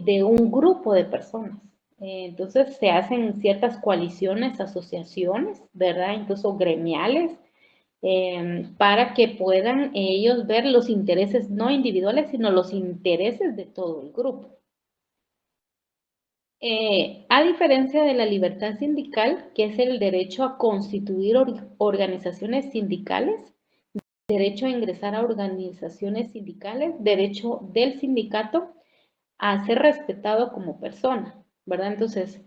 de un grupo de personas. Entonces se hacen ciertas coaliciones, asociaciones, ¿verdad? Incluso gremiales, para que puedan ellos ver los intereses no individuales, sino los intereses de todo el grupo. A diferencia de la libertad sindical, que es el derecho a constituir organizaciones sindicales, derecho a ingresar a organizaciones sindicales, derecho del sindicato a ser respetado como persona, ¿verdad? Entonces,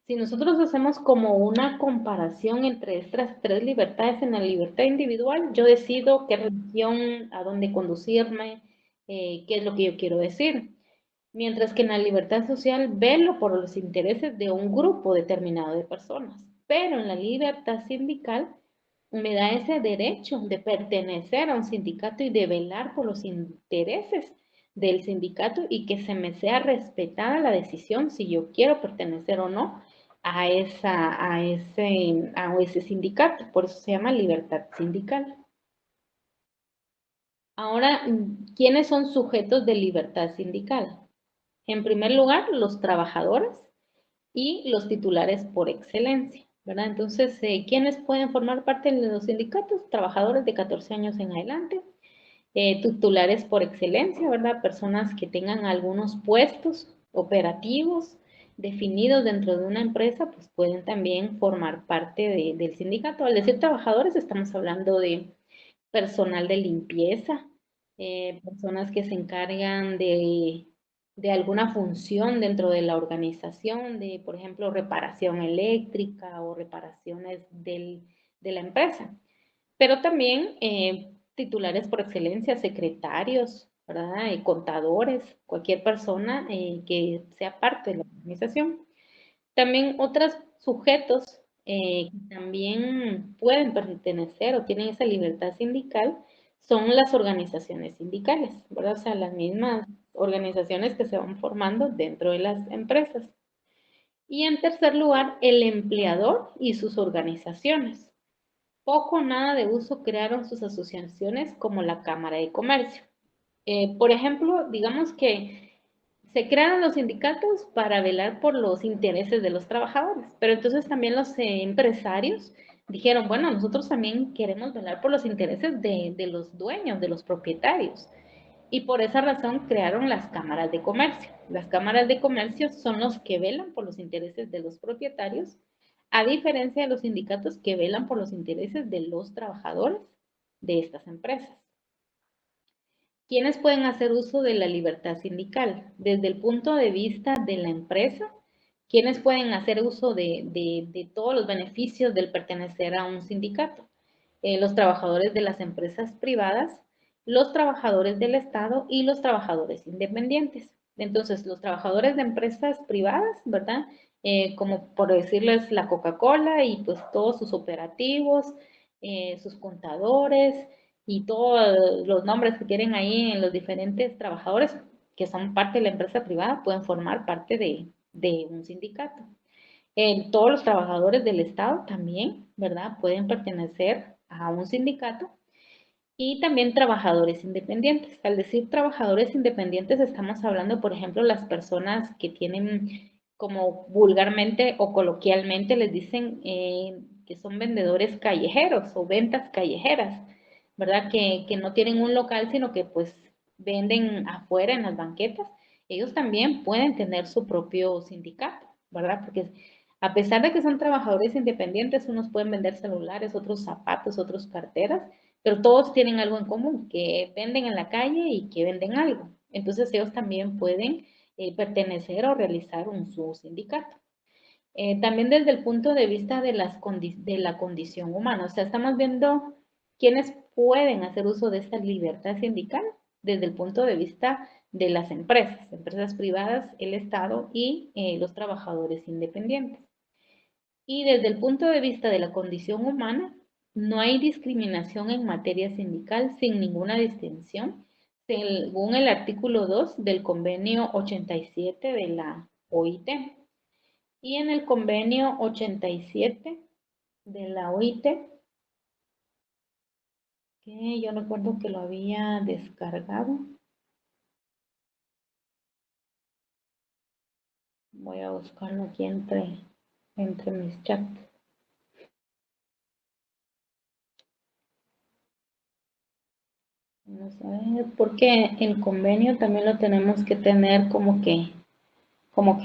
si nosotros hacemos como una comparación entre estas tres libertades, en la libertad individual, yo decido qué religión, a dónde conducirme, qué es lo que yo quiero decir. Mientras que en la libertad social velo por los intereses de un grupo determinado de personas. Pero en la libertad sindical me da ese derecho de pertenecer a un sindicato y de velar por los intereses del sindicato y que se me sea respetada la decisión si yo quiero pertenecer o no a ese sindicato. Por eso se llama libertad sindical. Ahora, ¿quiénes son sujetos de libertad sindical? En primer lugar, los trabajadores y los titulares por excelencia, ¿verdad? Entonces, ¿quiénes pueden formar parte de los sindicatos? Trabajadores de 14 años en adelante, titulares por excelencia, ¿verdad? Personas que tengan algunos puestos operativos definidos dentro de una empresa, pues pueden también formar parte del sindicato. Al decir trabajadores, estamos hablando de personal de limpieza, personas que se encargan de alguna función dentro de la organización, de, por ejemplo, reparación eléctrica o reparaciones de la empresa. Pero también titulares por excelencia, secretarios, ¿verdad? Contadores, cualquier persona que sea parte de la organización. También otros sujetos que también pueden pertenecer o tienen esa libertad sindical son las organizaciones sindicales, ¿verdad? O sea, las mismas organizaciones que se van formando dentro de las empresas. Y en tercer lugar, el empleador y sus organizaciones. Poco o nada de uso crearon sus asociaciones como la Cámara de Comercio. Por ejemplo, digamos que se crearon los sindicatos para velar por los intereses de los trabajadores, pero entonces también los empresarios dijeron, bueno, nosotros también queremos velar por los intereses de los dueños, de los propietarios. Y por esa razón crearon las cámaras de comercio. Las cámaras de comercio son los que velan por los intereses de los propietarios, a diferencia de los sindicatos que velan por los intereses de los trabajadores de estas empresas. ¿Quiénes pueden hacer uso de la libertad sindical? Desde el punto de vista de la empresa, ¿quiénes pueden hacer uso de todos los beneficios del pertenecer a un sindicato? Los trabajadores de las empresas privadas, los trabajadores del Estado y los trabajadores independientes. Entonces, los trabajadores de empresas privadas, ¿verdad? Como por decirles la Coca-Cola y pues todos sus operativos, sus contadores, y todos los nombres que tienen ahí en los diferentes trabajadores que son parte de la empresa privada pueden formar parte de un sindicato. Todos los trabajadores del Estado también, ¿verdad? Pueden pertenecer a un sindicato y también trabajadores independientes. Al decir trabajadores independientes estamos hablando, por ejemplo, las personas que tienen, como vulgarmente o coloquialmente les dicen, que son vendedores callejeros o ventas callejeras, ¿verdad? Que no tienen un local, sino que pues venden afuera en las banquetas. Ellos también pueden tener su propio sindicato, ¿verdad? Porque a pesar de que son trabajadores independientes, unos pueden vender celulares, otros zapatos, otros carteras, pero todos tienen algo en común, que venden en la calle y que venden algo. Entonces ellos también pueden pertenecer o realizar su sindicato. También desde el punto de vista de la condición humana, o sea, estamos viendo quiénes pueden hacer uso de esta libertad sindical desde el punto de vista de las empresas privadas, el Estado y los trabajadores independientes. Y desde el punto de vista de la condición humana, no hay discriminación en materia sindical sin ninguna distinción, según el artículo 2 del convenio 87 de la OIT. Y en el convenio 87 de la OIT, que yo recuerdo que lo había descargado, Voy a buscarlo aquí entre mis chats. Vamos a ver, porque el convenio también lo tenemos que tener como que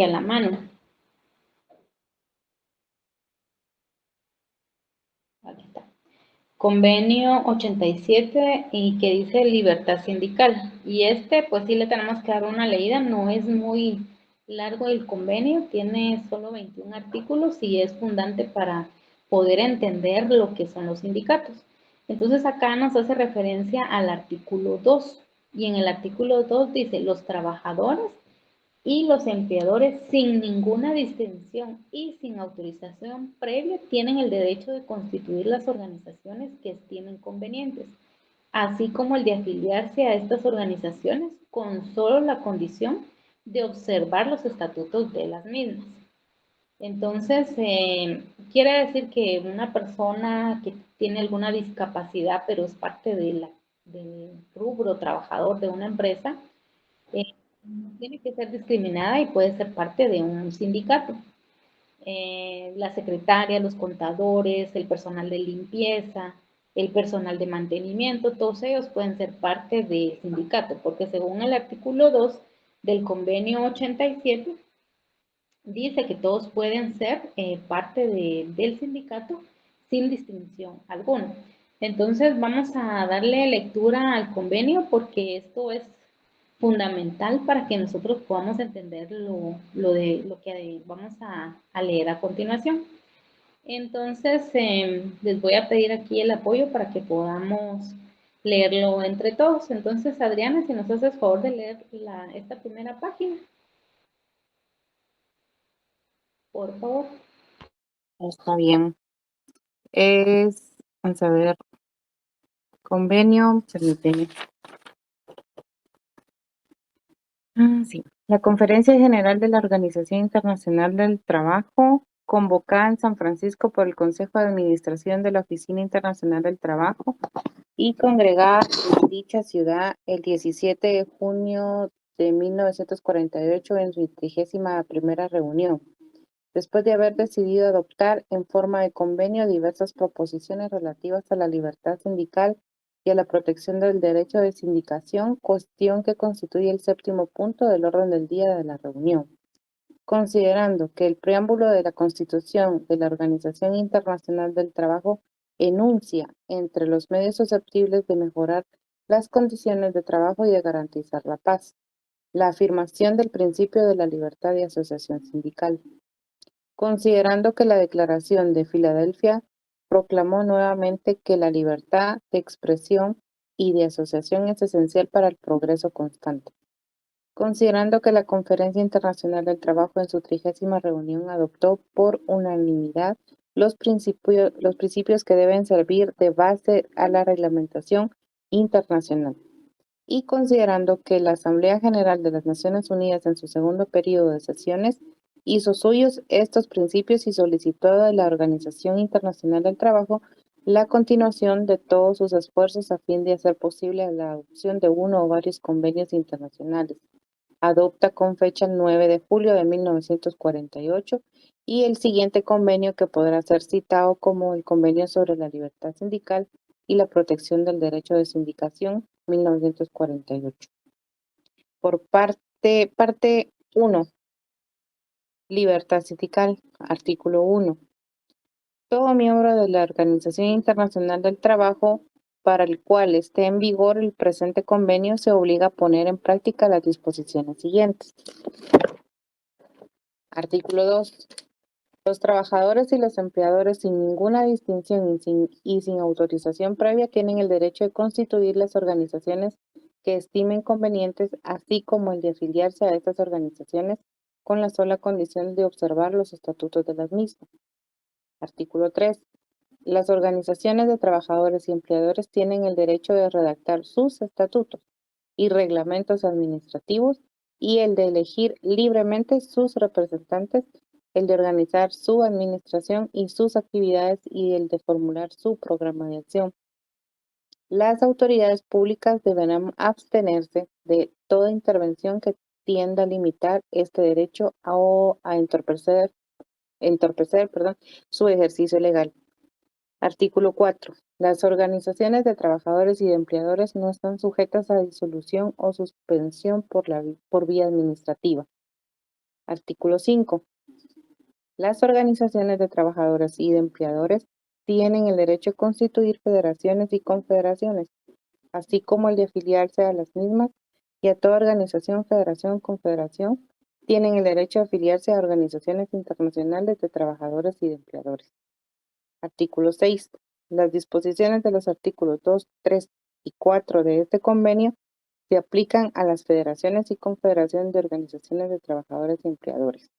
a la mano. Aquí está. Convenio 87 y que dice libertad sindical. Y pues sí le tenemos que dar una leída, no es muy largo el convenio, tiene solo 21 artículos y es fundante para poder entender lo que son los sindicatos. Entonces acá nos hace referencia al artículo 2 y en el artículo 2 dice los trabajadores y los empleadores sin ninguna distinción y sin autorización previa tienen el derecho de constituir las organizaciones que estimen convenientes, así como el de afiliarse a estas organizaciones con solo la condición de observar los estatutos de las mismas. Entonces, quiere decir que una persona que tiene alguna discapacidad, pero es parte del rubro trabajador de una empresa, no tiene que ser discriminada y puede ser parte de un sindicato. La secretaria, los contadores, el personal de limpieza, el personal de mantenimiento, todos ellos pueden ser parte del sindicato, porque según el artículo 2 del convenio 87, dice que todos pueden ser parte del sindicato sin distinción alguna. Entonces vamos a darle lectura al convenio porque esto es fundamental para que nosotros podamos entender lo que vamos a leer a continuación. Entonces, les voy a pedir aquí el apoyo para que podamos leerlo entre todos. Entonces, Adriana, si nos haces favor de leer esta primera página, por favor. Está bien. Vamos a ver, convenio, permíteme. Sí. La Conferencia General de la Organización Internacional del Trabajo, convocada en San Francisco por el Consejo de Administración de la Oficina Internacional del Trabajo y congregada en dicha ciudad el 17 de junio de 1948 en su 31ª reunión. Después de haber decidido adoptar en forma de convenio diversas proposiciones relativas a la libertad sindical y a la protección del derecho de sindicación, cuestión que constituye el 7º punto del orden del día de la reunión. Considerando que el preámbulo de la Constitución de la Organización Internacional del Trabajo enuncia entre los medios susceptibles de mejorar las condiciones de trabajo y de garantizar la paz, la afirmación del principio de la libertad de asociación sindical. Considerando que la Declaración de Filadelfia proclamó nuevamente que la libertad de expresión y de asociación es esencial para el progreso constante. Considerando que la Conferencia Internacional del Trabajo en su 30ª reunión adoptó por unanimidad los principios que deben servir de base a la reglamentación internacional. Y considerando que la Asamblea General de las Naciones Unidas en su segundo periodo de sesiones hizo suyos estos principios y solicitó de la Organización Internacional del Trabajo la continuación de todos sus esfuerzos a fin de hacer posible la adopción de uno o varios convenios internacionales. Adopta con fecha el 9 de julio de 1948 y el siguiente convenio que podrá ser citado como el Convenio sobre la Libertad Sindical y la Protección del Derecho de Sindicación, 1948. Por parte 1, libertad sindical, artículo 1. Todo miembro de la Organización Internacional del Trabajo para el cual esté en vigor el presente convenio se obliga a poner en práctica las disposiciones siguientes. Artículo 2. Los trabajadores y los empleadores sin ninguna distinción y sin autorización previa tienen el derecho de constituir las organizaciones que estimen convenientes, así como el de afiliarse a estas organizaciones con la sola condición de observar los estatutos de las mismas. Artículo 3. Las organizaciones de trabajadores y empleadores tienen el derecho de redactar sus estatutos y reglamentos administrativos y el de elegir libremente sus representantes, el de organizar su administración y sus actividades y el de formular su programa de acción. Las autoridades públicas deberán abstenerse de toda intervención que tienda a limitar este derecho o a entorpecer, su ejercicio legal. Artículo 4. Las organizaciones de trabajadores y de empleadores no están sujetas a disolución o suspensión por vía administrativa. Artículo 5. Las organizaciones de trabajadores y de empleadores tienen el derecho a constituir federaciones y confederaciones, así como el de afiliarse a las mismas, y a toda organización, federación, confederación, tienen el derecho a afiliarse a organizaciones internacionales de trabajadores y de empleadores. Artículo 6. Las disposiciones de los artículos 2, 3 y 4 de este convenio se aplican a las federaciones y confederaciones de organizaciones de trabajadores y empleadores.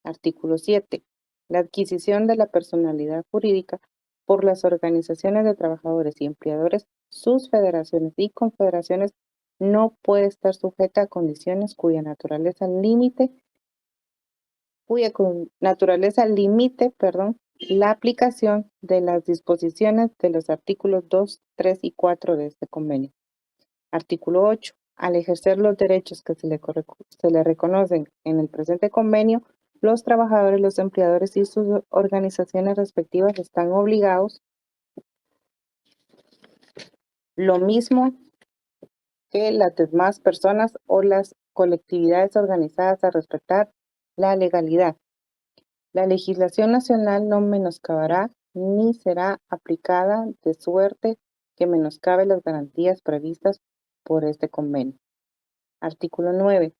Artículo 7. La adquisición de la personalidad jurídica por las organizaciones de trabajadores y empleadores, sus federaciones y confederaciones, no puede estar sujeta a condiciones cuya naturaleza limite, la aplicación de las disposiciones de los artículos 2, 3 y 4 de este convenio. Artículo 8. Al ejercer los derechos que se le reconocen en el presente convenio, los trabajadores, los empleadores y sus organizaciones respectivas están obligados, lo mismo que las demás personas o las colectividades organizadas, a respetar la legalidad. La legislación nacional no menoscabará ni será aplicada de suerte que menoscabe las garantías previstas por este convenio. Artículo 9.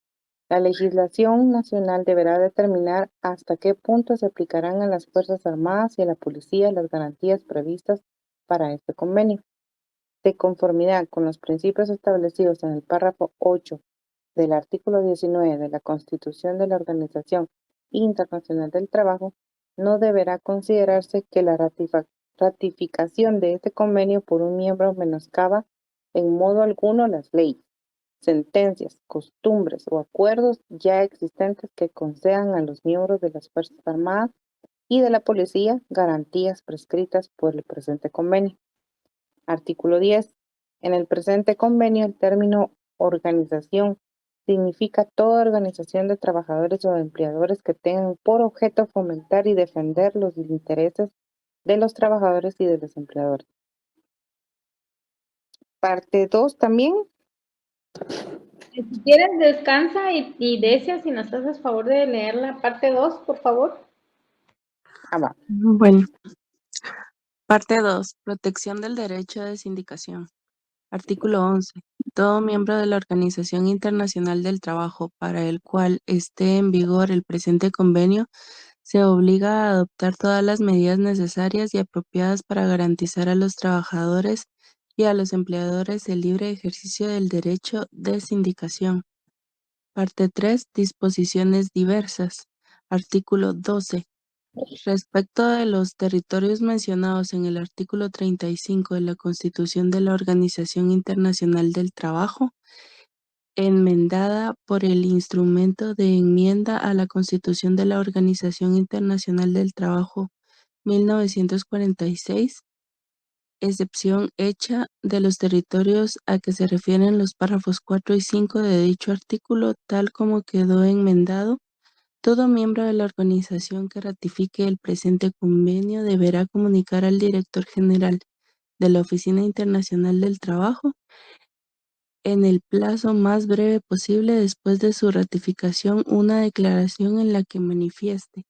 La legislación nacional deberá determinar hasta qué punto se aplicarán a las Fuerzas Armadas y a la Policía las garantías previstas para este convenio. De conformidad con los principios establecidos en el párrafo 8 del artículo 19 de la Constitución de la Organización Internacional del Trabajo, no deberá considerarse que la ratificación de este convenio por un miembro menoscaba en modo alguno las leyes, sentencias, costumbres o acuerdos ya existentes que concedan a los miembros de las Fuerzas Armadas y de la Policía garantías prescritas por el presente convenio. Artículo 10. En el presente convenio, el término organización significa toda organización de trabajadores o de empleadores que tengan por objeto fomentar y defender los intereses de los trabajadores y de los empleadores. Parte 2 también. Si quieres, descansa y Decia, si nos haces favor de leer la parte 2, por favor. Va. Bueno, parte 2. Protección del derecho de sindicación. Artículo 11. Todo miembro de la Organización Internacional del Trabajo para el cual esté en vigor el presente convenio se obliga a adoptar todas las medidas necesarias y apropiadas para garantizar a los trabajadores y a los empleadores el libre ejercicio del derecho de sindicación. Parte 3. Disposiciones diversas. Artículo 12. Respecto de los territorios mencionados en el artículo 35 de la Constitución de la Organización Internacional del Trabajo, enmendada por el instrumento de enmienda a la Constitución de la Organización Internacional del Trabajo 1946, excepción hecha de los territorios a que se refieren los párrafos 4 y 5 de dicho artículo, tal como quedó enmendado. Todo miembro de la organización que ratifique el presente convenio deberá comunicar al director general de la Oficina Internacional del Trabajo en el plazo más breve posible después de su ratificación una declaración en la que manifieste: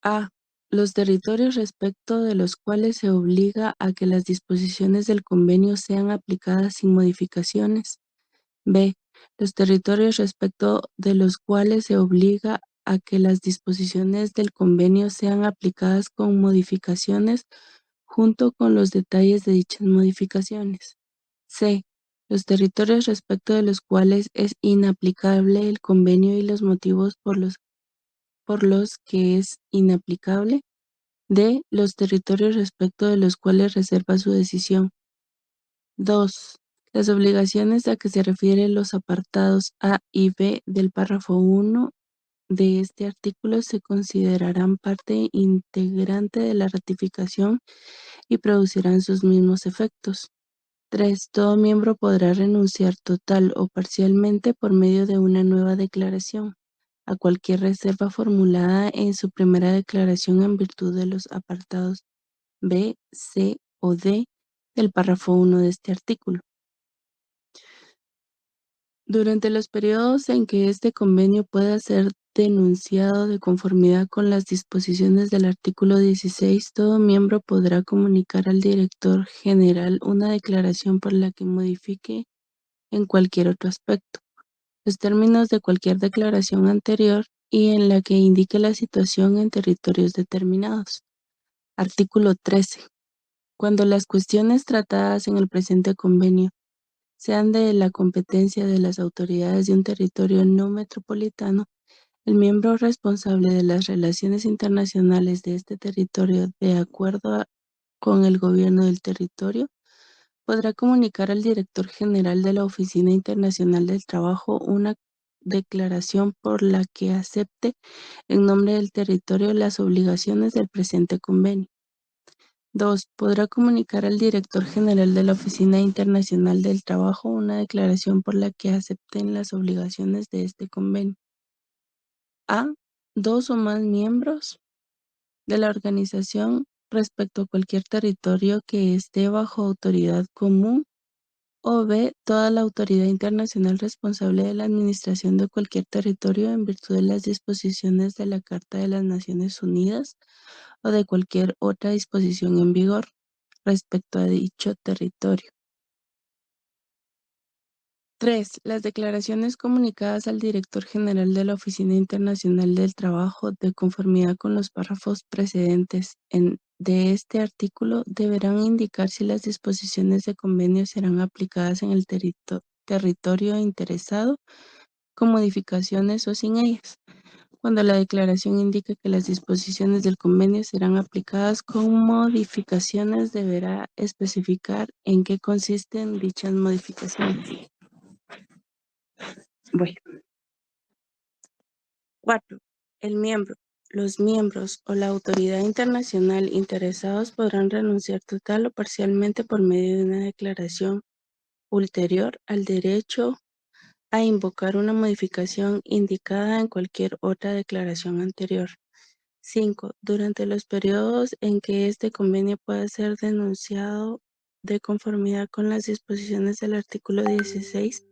a. Los territorios respecto de los cuales se obliga a que las disposiciones del convenio sean aplicadas sin modificaciones. B. Los territorios respecto de los cuales se obliga a que las disposiciones del convenio sean aplicadas con modificaciones junto con los detalles de dichas modificaciones. C. Los territorios respecto de los cuales es inaplicable el convenio y los motivos por los que es inaplicable. D. Los territorios respecto de los cuales reserva su decisión. 2. Las obligaciones a que se refieren los apartados A y B del párrafo 1 de este artículo se considerarán parte integrante de la ratificación y producirán sus mismos efectos. 3. Todo miembro podrá renunciar total o parcialmente por medio de una nueva declaración a cualquier reserva formulada en su primera declaración en virtud de los apartados B, C o D del párrafo 1 de este artículo. Durante los periodos en que este convenio pueda ser denunciado de conformidad con las disposiciones del artículo 16, todo miembro podrá comunicar al director general una declaración por la que modifique en cualquier otro aspecto los términos de cualquier declaración anterior y en la que indique la situación en territorios determinados. Artículo 13. Cuando las cuestiones tratadas en el presente convenio sean de la competencia de las autoridades de un territorio no metropolitano, el miembro responsable de las relaciones internacionales de este territorio, de acuerdo con el gobierno del territorio, podrá comunicar al director general de la Oficina Internacional del Trabajo una declaración por la que acepte en nombre del territorio las obligaciones del presente convenio. 2. Podrá comunicar al director general de la Oficina Internacional del Trabajo una declaración por la que acepten las obligaciones de este convenio. A. 2 o más miembros de la organización respecto a cualquier territorio que esté bajo autoridad común, o B. Toda la autoridad internacional responsable de la administración de cualquier territorio en virtud de las disposiciones de la Carta de las Naciones Unidas o de cualquier otra disposición en vigor respecto a dicho territorio. 3. Las declaraciones comunicadas al director general de la Oficina Internacional del Trabajo de conformidad con los párrafos precedentes de este artículo deberán indicar si las disposiciones de convenio serán aplicadas en el territorio interesado con modificaciones o sin ellas. Cuando la declaración indique que las disposiciones del convenio serán aplicadas con modificaciones, deberá especificar en qué consisten dichas modificaciones. Voy. 4. Los miembros o la autoridad internacional interesados podrán renunciar total o parcialmente por medio de una declaración ulterior al derecho a invocar una modificación indicada en cualquier otra declaración anterior. 5. Durante los periodos en que este convenio pueda ser denunciado de conformidad con las disposiciones del artículo 16,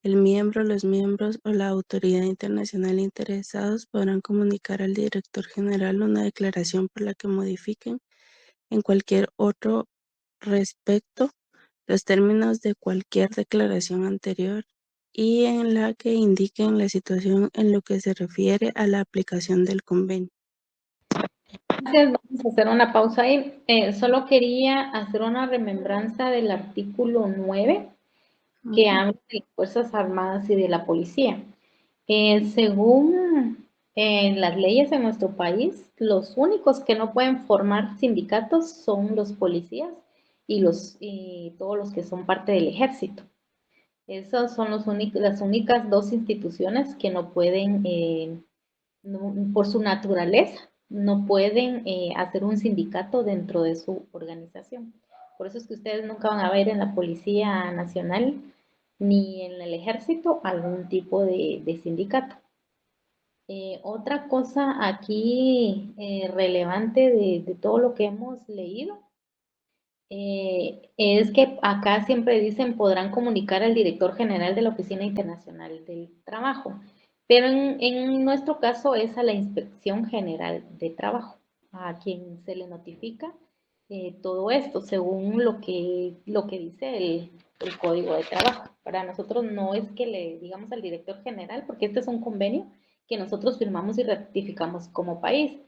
el miembro, los miembros o la autoridad internacional interesados podrán comunicar al director general una declaración por la que modifiquen en cualquier otro respecto los términos de cualquier declaración anterior y en la que indiquen la situación en lo que se refiere a la aplicación del convenio. Gracias, vamos a hacer una pausa ahí. Solo quería hacer una remembranza del artículo 9 que habla de las Fuerzas Armadas y de la policía. Según las leyes en nuestro país, los únicos que no pueden formar sindicatos son los policías y todos los que son parte del ejército. Esas son las únicas dos instituciones que no pueden, por su naturaleza, no pueden hacer un sindicato dentro de su organización. Por eso es que ustedes nunca van a ver en la Policía Nacional ni en el Ejército algún tipo de sindicato. Otra cosa aquí relevante de todo lo que hemos leído es que acá siempre dicen podrán comunicar al director general de la Oficina Internacional del Trabajo, pero en nuestro caso es a la Inspección General de Trabajo, a quien se le notifica todo esto según lo que dice el Código de Trabajo. Para nosotros no es que le digamos al director general, porque este es un convenio que nosotros firmamos y ratificamos como país,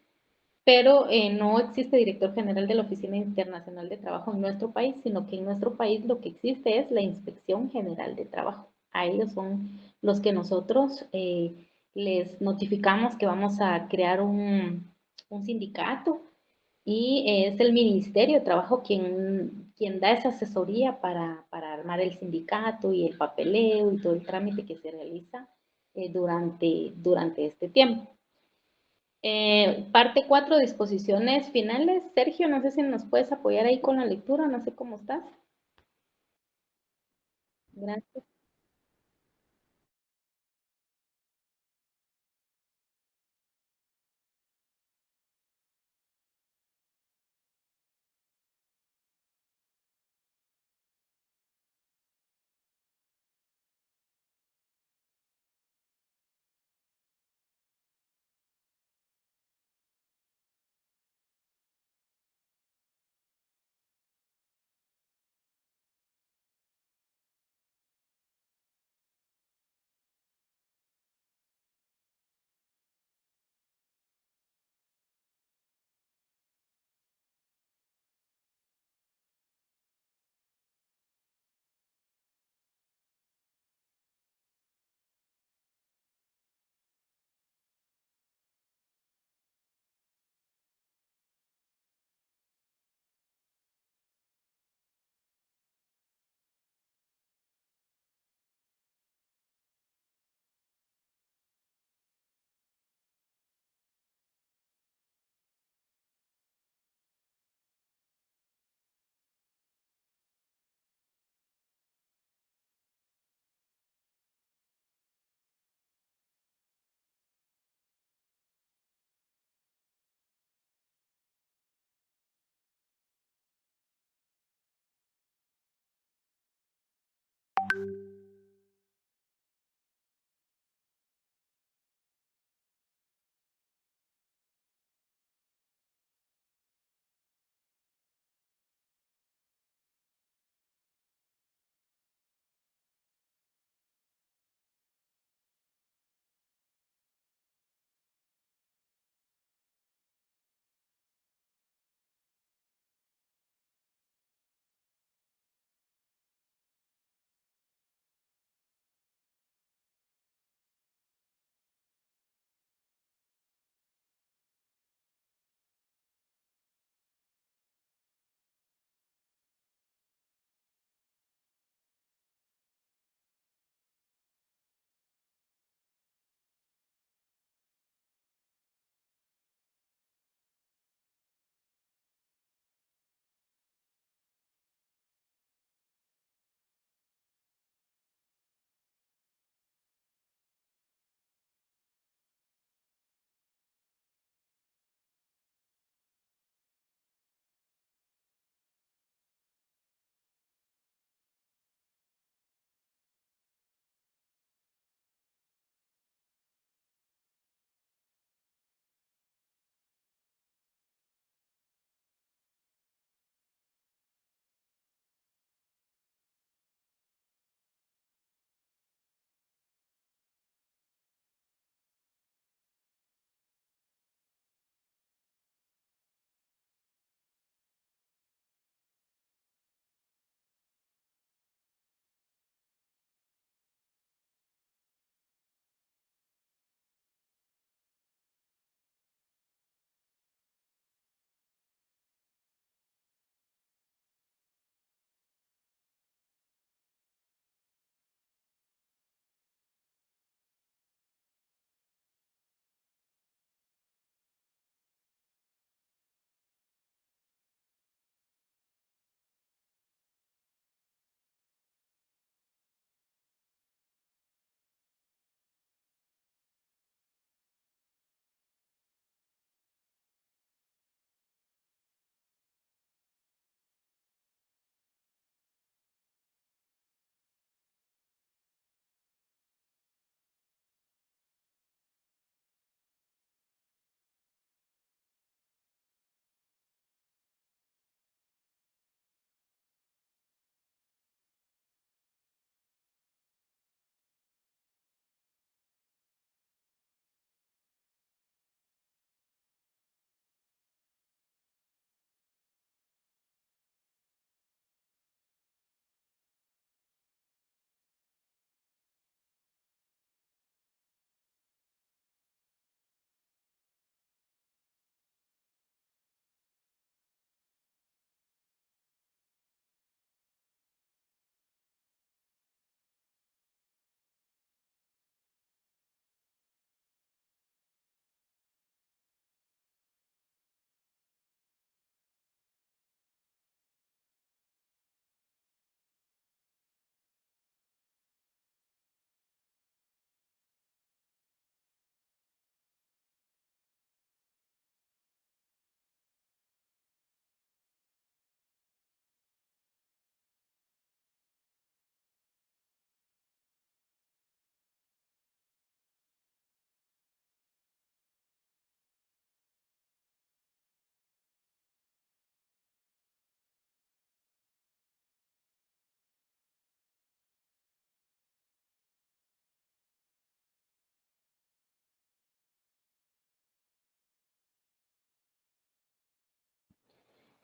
pero no existe director general de la Oficina Internacional de Trabajo en nuestro país, sino que en nuestro país lo que existe es la Inspección General de Trabajo. A ellos son los que nosotros les notificamos que vamos a crear un sindicato y es el Ministerio de Trabajo quien da esa asesoría para armar el sindicato y el papeleo y todo el trámite que se realiza durante este tiempo. Parte 4, disposiciones finales. Sergio, no sé si nos puedes apoyar ahí con la lectura, no sé cómo estás. Gracias.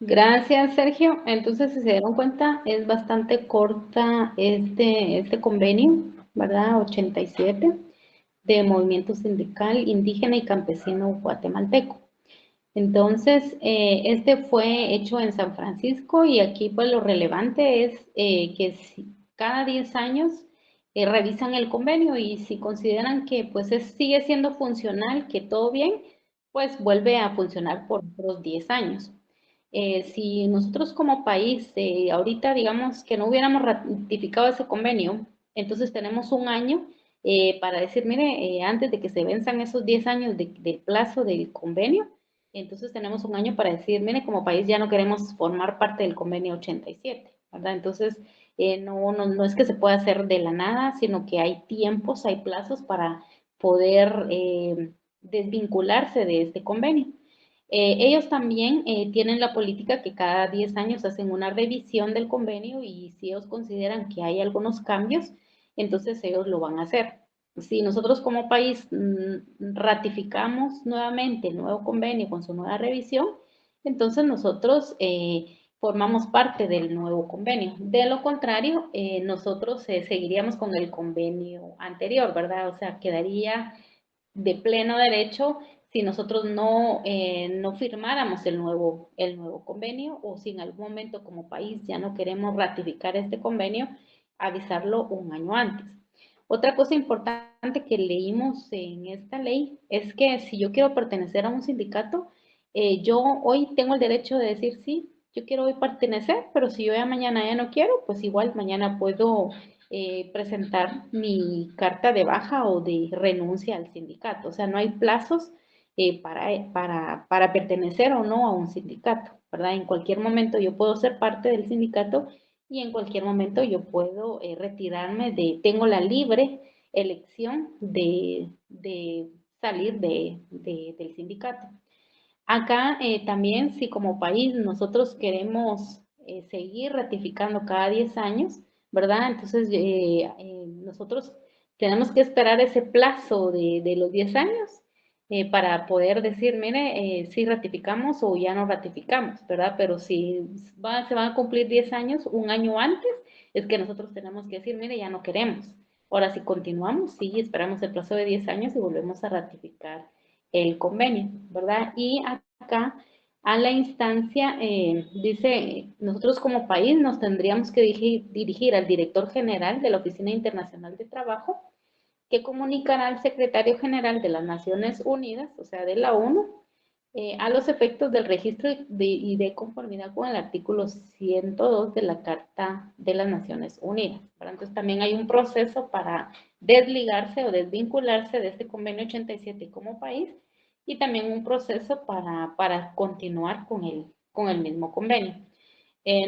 Gracias, Sergio. Entonces, si se dieron cuenta, es bastante corta este convenio, ¿verdad? 87 de Movimiento Sindical Indígena y Campesino Guatemalteco. Entonces, este fue hecho en San Francisco y aquí pues lo relevante es que cada 10 años revisan el convenio y si consideran que pues sigue siendo funcional, que todo bien, pues vuelve a funcionar por otros 10 años. Si nosotros como país ahorita digamos que no hubiéramos ratificado ese convenio, entonces tenemos un año para decir, mire, antes de que se venzan esos 10 años del plazo del convenio, entonces tenemos un año para decir, mire, como país ya no queremos formar parte del convenio 87, ¿verdad? Entonces, no es que se pueda hacer de la nada, sino que hay tiempos, hay plazos para poder desvincularse de este convenio. Ellos también tienen la política que cada 10 años hacen una revisión del convenio y si ellos consideran que hay algunos cambios, entonces ellos lo van a hacer. Si nosotros como país ratificamos nuevamente el nuevo convenio con su nueva revisión, entonces nosotros formamos parte del nuevo convenio. De lo contrario, nosotros seguiríamos con el convenio anterior, ¿verdad? O sea, quedaría de pleno derecho si nosotros no firmáramos el nuevo convenio o si en algún momento como país ya no queremos ratificar este convenio, avisarlo un año antes. Otra cosa importante que leímos en esta ley es que si yo quiero pertenecer a un sindicato, yo hoy tengo el derecho de decir sí, yo quiero hoy pertenecer, pero si yo ya mañana ya no quiero, pues igual mañana puedo presentar mi carta de baja o de renuncia al sindicato. O sea, no hay plazos para pertenecer o no a un sindicato, ¿verdad? En cualquier momento yo puedo ser parte del sindicato y en cualquier momento yo puedo retirarme tengo la libre elección de salir del sindicato. Acá también, si como país nosotros queremos seguir ratificando cada 10 años, ¿verdad? Entonces nosotros tenemos que esperar ese plazo de los 10 años para poder decir, mire, si ratificamos o ya no ratificamos, ¿verdad? Pero si se van a cumplir 10 años, un año antes, es que nosotros tenemos que decir, mire, ya no queremos. Ahora, si continuamos, sí, esperamos el plazo de 10 años y volvemos a ratificar el convenio, ¿verdad? Y acá a la instancia dice, nosotros como país nos tendríamos que dirigir al director general de la Oficina Internacional de Trabajo, que comunicará al secretario general de las Naciones Unidas, o sea, de la ONU, a los efectos del registro y de conformidad con el artículo 102 de la Carta de las Naciones Unidas. ¿Verdad? Entonces también hay un proceso para desligarse o desvincularse de este convenio 87 como país y también un proceso para continuar con el mismo convenio.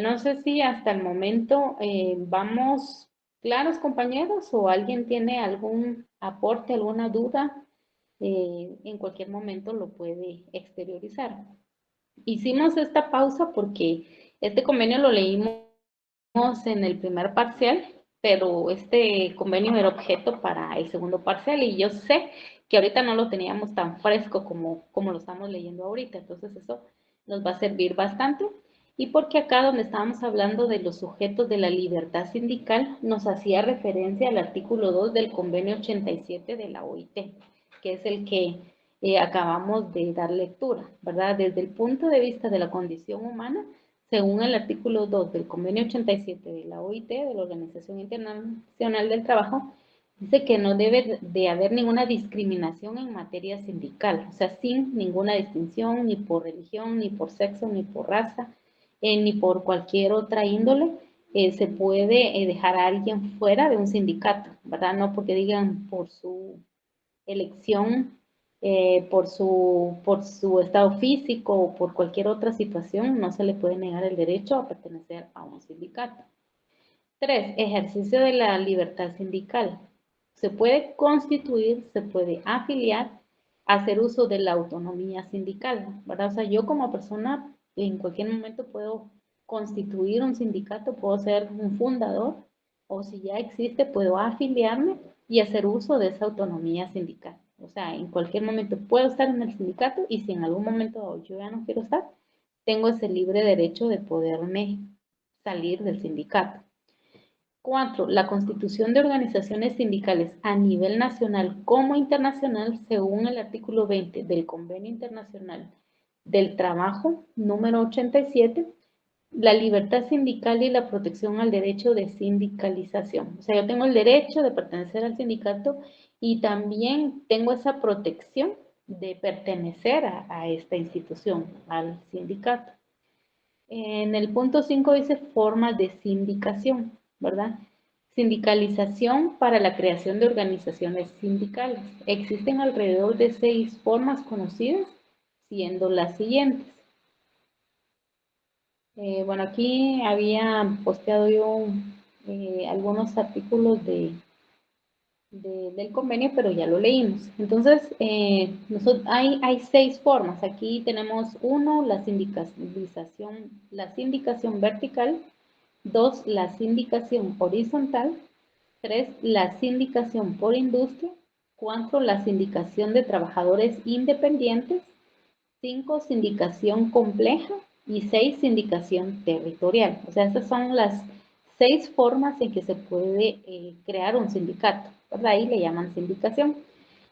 No sé si hasta el momento vamos claros, compañeros, o alguien tiene algún aporte, alguna duda, en cualquier momento lo puede exteriorizar. Hicimos esta pausa porque este convenio lo leímos en el primer parcial, pero este convenio era objeto para el segundo parcial y yo sé que ahorita no lo teníamos tan fresco como lo estamos leyendo ahorita, entonces eso nos va a servir bastante. Y porque acá donde estábamos hablando de los sujetos de la libertad sindical, nos hacía referencia al artículo 2 del convenio 87 de la OIT, que es el que acabamos de dar lectura, ¿verdad? Desde el punto de vista de la condición humana, según el artículo 2 del convenio 87 de la OIT, de la Organización Internacional del Trabajo, dice que no debe de haber ninguna discriminación en materia sindical, o sea, sin ninguna distinción, ni por religión, ni por sexo, ni por raza, ni por cualquier otra índole, se puede dejar a alguien fuera de un sindicato, ¿verdad? No porque digan por su elección, por su estado físico o por cualquier otra situación, no se le puede negar el derecho a pertenecer a un sindicato. 3. Ejercicio de la libertad sindical. Se puede constituir, se puede afiliar, hacer uso de la autonomía sindical, ¿verdad? O sea, yo como persona en cualquier momento puedo constituir un sindicato, puedo ser un fundador, o si ya existe, puedo afiliarme y hacer uso de esa autonomía sindical. O sea, en cualquier momento puedo estar en el sindicato y si en algún momento yo ya no quiero estar, tengo ese libre derecho de poderme salir del sindicato. 4. La constitución de organizaciones sindicales a nivel nacional como internacional, según el artículo 20 del Convenio Internacional del Trabajo número 87, la libertad sindical y la protección al derecho de sindicalización. O sea, yo tengo el derecho de pertenecer al sindicato y también tengo esa protección de pertenecer a esta institución, al sindicato. En el punto 5 dice formas de sindicación, ¿verdad? Sindicalización para la creación de organizaciones sindicales. Existen alrededor de 6 formas conocidas, siendo las siguientes. Bueno, aquí había posteado yo algunos artículos del convenio, pero ya lo leímos. Entonces, hay 6 formas. Aquí tenemos 1, la sindicación vertical; 2, la sindicación horizontal; 3, la sindicación por industria; 4, la sindicación de trabajadores independientes; 5, sindicación compleja; y 6, sindicación territorial. O sea, estas son las 6 formas en que se puede crear un sindicato, ¿verdad? Ahí le llaman sindicación.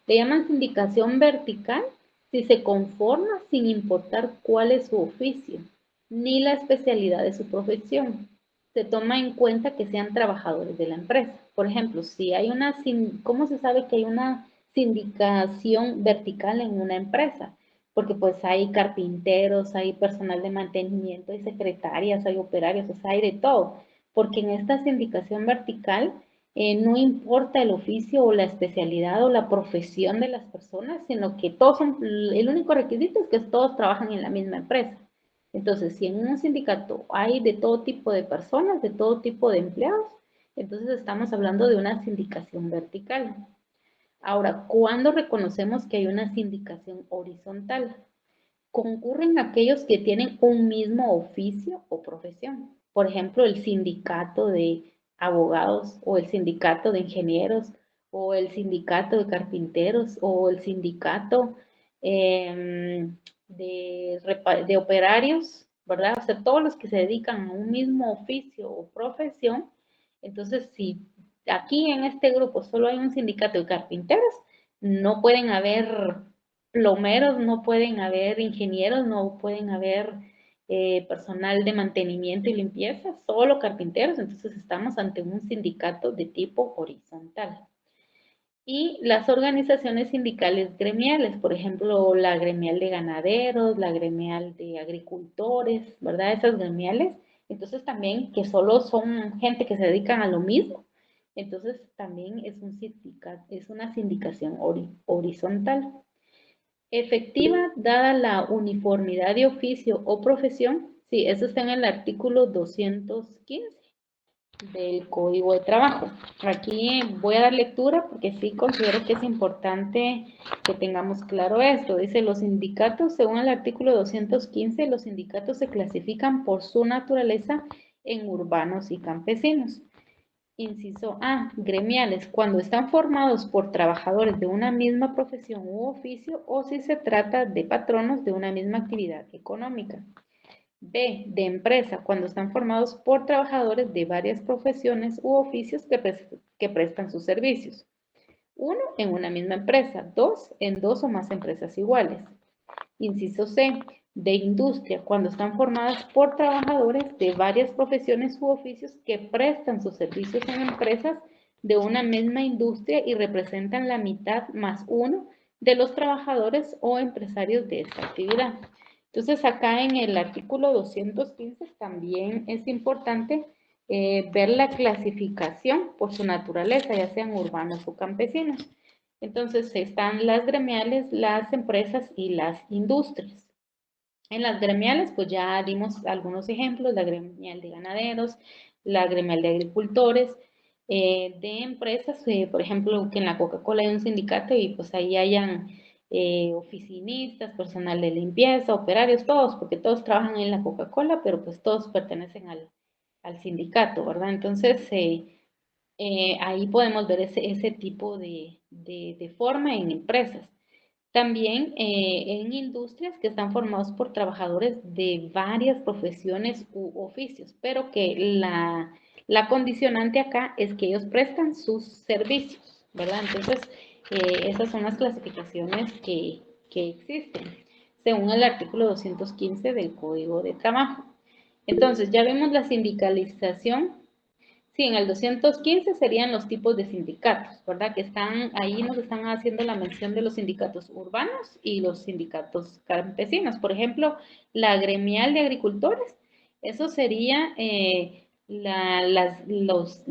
Le llaman sindicación vertical si se conforma sin importar cuál es su oficio, ni la especialidad de su profesión. Se toma en cuenta que sean trabajadores de la empresa. Por ejemplo, si hay ¿cómo se sabe que hay una sindicación vertical en una empresa? Porque pues hay carpinteros, hay personal de mantenimiento, hay secretarias, hay operarios, o sea, hay de todo. Porque en esta sindicación vertical no importa el oficio o la especialidad o la profesión de las personas, sino que el único requisito es que todos trabajan en la misma empresa. Entonces, si en un sindicato hay de todo tipo de personas, de todo tipo de empleados, entonces estamos hablando de una sindicación vertical. Ahora, ¿cuándo reconocemos que hay una sindicación horizontal? Concurren aquellos que tienen un mismo oficio o profesión. Por ejemplo, el sindicato de abogados o el sindicato de ingenieros o el sindicato de carpinteros o el sindicato de operarios, ¿verdad? O sea, todos los que se dedican a un mismo oficio o profesión. Entonces, si aquí en este grupo solo hay un sindicato de carpinteros, no pueden haber plomeros, no pueden haber ingenieros, no pueden haber personal de mantenimiento y limpieza, solo carpinteros. Entonces estamos ante un sindicato de tipo horizontal. Y las organizaciones sindicales gremiales, por ejemplo, la gremial de ganaderos, la gremial de agricultores, ¿verdad? Esas gremiales, entonces también que solo son gente que se dedican a lo mismo, entonces también es una sindicación horizontal. Efectiva dada la uniformidad de oficio o profesión, sí, eso está en el artículo 215 del Código de Trabajo. Aquí voy a dar lectura porque sí considero que es importante que tengamos claro esto. Dice, los sindicatos, según el artículo 215, los sindicatos se clasifican por su naturaleza en urbanos y campesinos. Inciso A, gremiales, cuando están formados por trabajadores de una misma profesión u oficio o si se trata de patronos de una misma actividad económica. B, de empresa, cuando están formados por trabajadores de varias profesiones u oficios que prestan sus servicios. 1, en una misma empresa. 2, en 2 o más empresas iguales. Inciso C, de industria, cuando están formadas por trabajadores de varias profesiones u oficios que prestan sus servicios en empresas de una misma industria y representan la mitad más 1 de los trabajadores o empresarios de esta actividad. Entonces, acá en el artículo 215 también es importante ver la clasificación por su naturaleza, ya sean urbanos o campesinos. Entonces, están las gremiales, las empresas y las industrias. En las gremiales, pues ya dimos algunos ejemplos, la gremial de ganaderos, la gremial de agricultores, de empresas, por ejemplo, que en la Coca-Cola hay un sindicato y pues ahí hayan oficinistas, personal de limpieza, operarios, todos, porque todos trabajan en la Coca-Cola, pero pues todos pertenecen al sindicato, ¿verdad? Entonces, ahí podemos ver ese tipo de forma en empresas. También en industrias que están formados por trabajadores de varias profesiones u oficios, pero que la condicionante acá es que ellos prestan sus servicios, ¿verdad? Entonces, esas son las clasificaciones que existen, según el artículo 215 del Código de Trabajo. Entonces, ya vemos la sindicalización. Sí, en el 215 serían los tipos de sindicatos, ¿verdad? Que están ahí, nos están haciendo la mención de los sindicatos urbanos y los sindicatos campesinos. Por ejemplo, la gremial de agricultores, eso sería los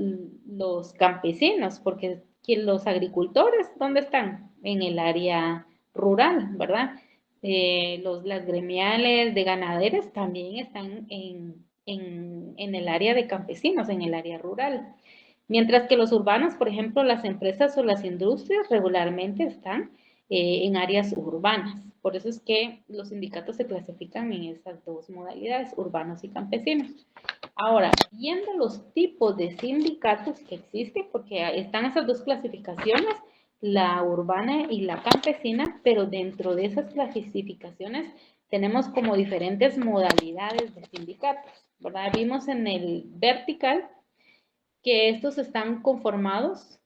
campesinos, porque los agricultores, ¿dónde están? En el área rural, ¿verdad? Las gremiales de ganaderos también están en el área de campesinos, en el área rural. Mientras que los urbanos, por ejemplo, las empresas o las industrias regularmente están en áreas urbanas. Por eso es que los sindicatos se clasifican en esas dos modalidades, urbanos y campesinos. Ahora, viendo los tipos de sindicatos que existen, porque están esas dos clasificaciones, la urbana y la campesina, pero dentro de esas clasificaciones tenemos como diferentes modalidades de sindicatos, ¿verdad? Vimos en el vertical que estos están conformados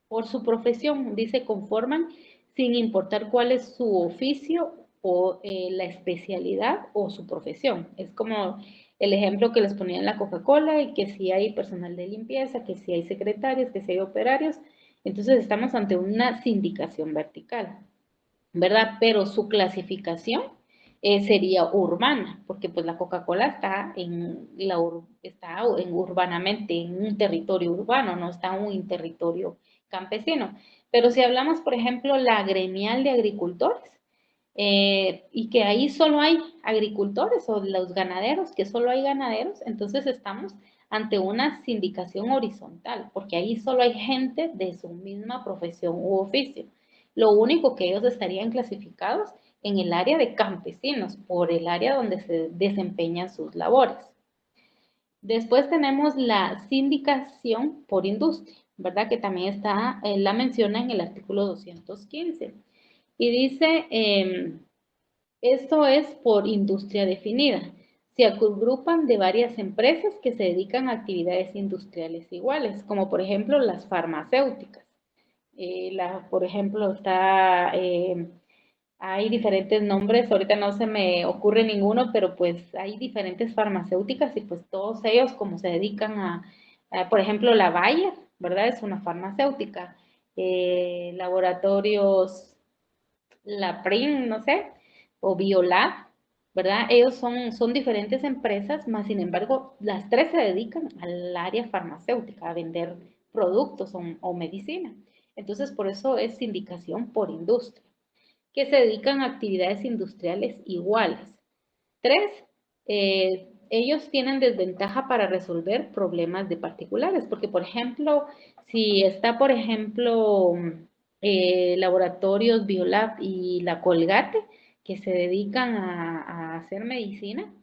por su profesión, dice conforman sin importar cuál es su oficio o la especialidad o su profesión. Es como el ejemplo que les ponía en la Coca-Cola y que si hay personal de limpieza, que si hay secretarios, que si hay operarios. Entonces estamos ante una sindicación vertical, ¿verdad? Pero su clasificación sería urbana, porque pues la Coca-Cola está urbanamente en un territorio urbano, no está en un territorio campesino. Pero si hablamos, por ejemplo, la gremial de agricultores, y que ahí solo hay agricultores o los ganaderos, que solo hay ganaderos, entonces estamos ante una sindicación horizontal, porque ahí solo hay gente de su misma profesión u oficio. Lo único que ellos estarían clasificados en el área de campesinos, por el área donde se desempeñan sus labores. Después tenemos la sindicación por industria, ¿verdad? Que también la menciona en el artículo 215. Y dice, esto es por industria definida. Se agrupan de varias empresas que se dedican a actividades industriales iguales, como por ejemplo las farmacéuticas. Por ejemplo, hay diferentes nombres, ahorita no se me ocurre ninguno, pero pues hay diferentes farmacéuticas y pues todos ellos como se dedican por ejemplo, la Bayer, ¿verdad? Es una farmacéutica. Laboratorios La Prim, no sé, o Biolab, ¿verdad? Ellos son diferentes empresas, más sin embargo, las tres se dedican al área farmacéutica, a vender productos o medicina. Entonces, por eso es sindicación por industria, que se dedican a actividades industriales iguales. Tres, ellos tienen desventaja para resolver problemas de particulares, porque, por ejemplo, si está, por ejemplo, Laboratorios Biolab y la Colgate, que se dedican a hacer medicina,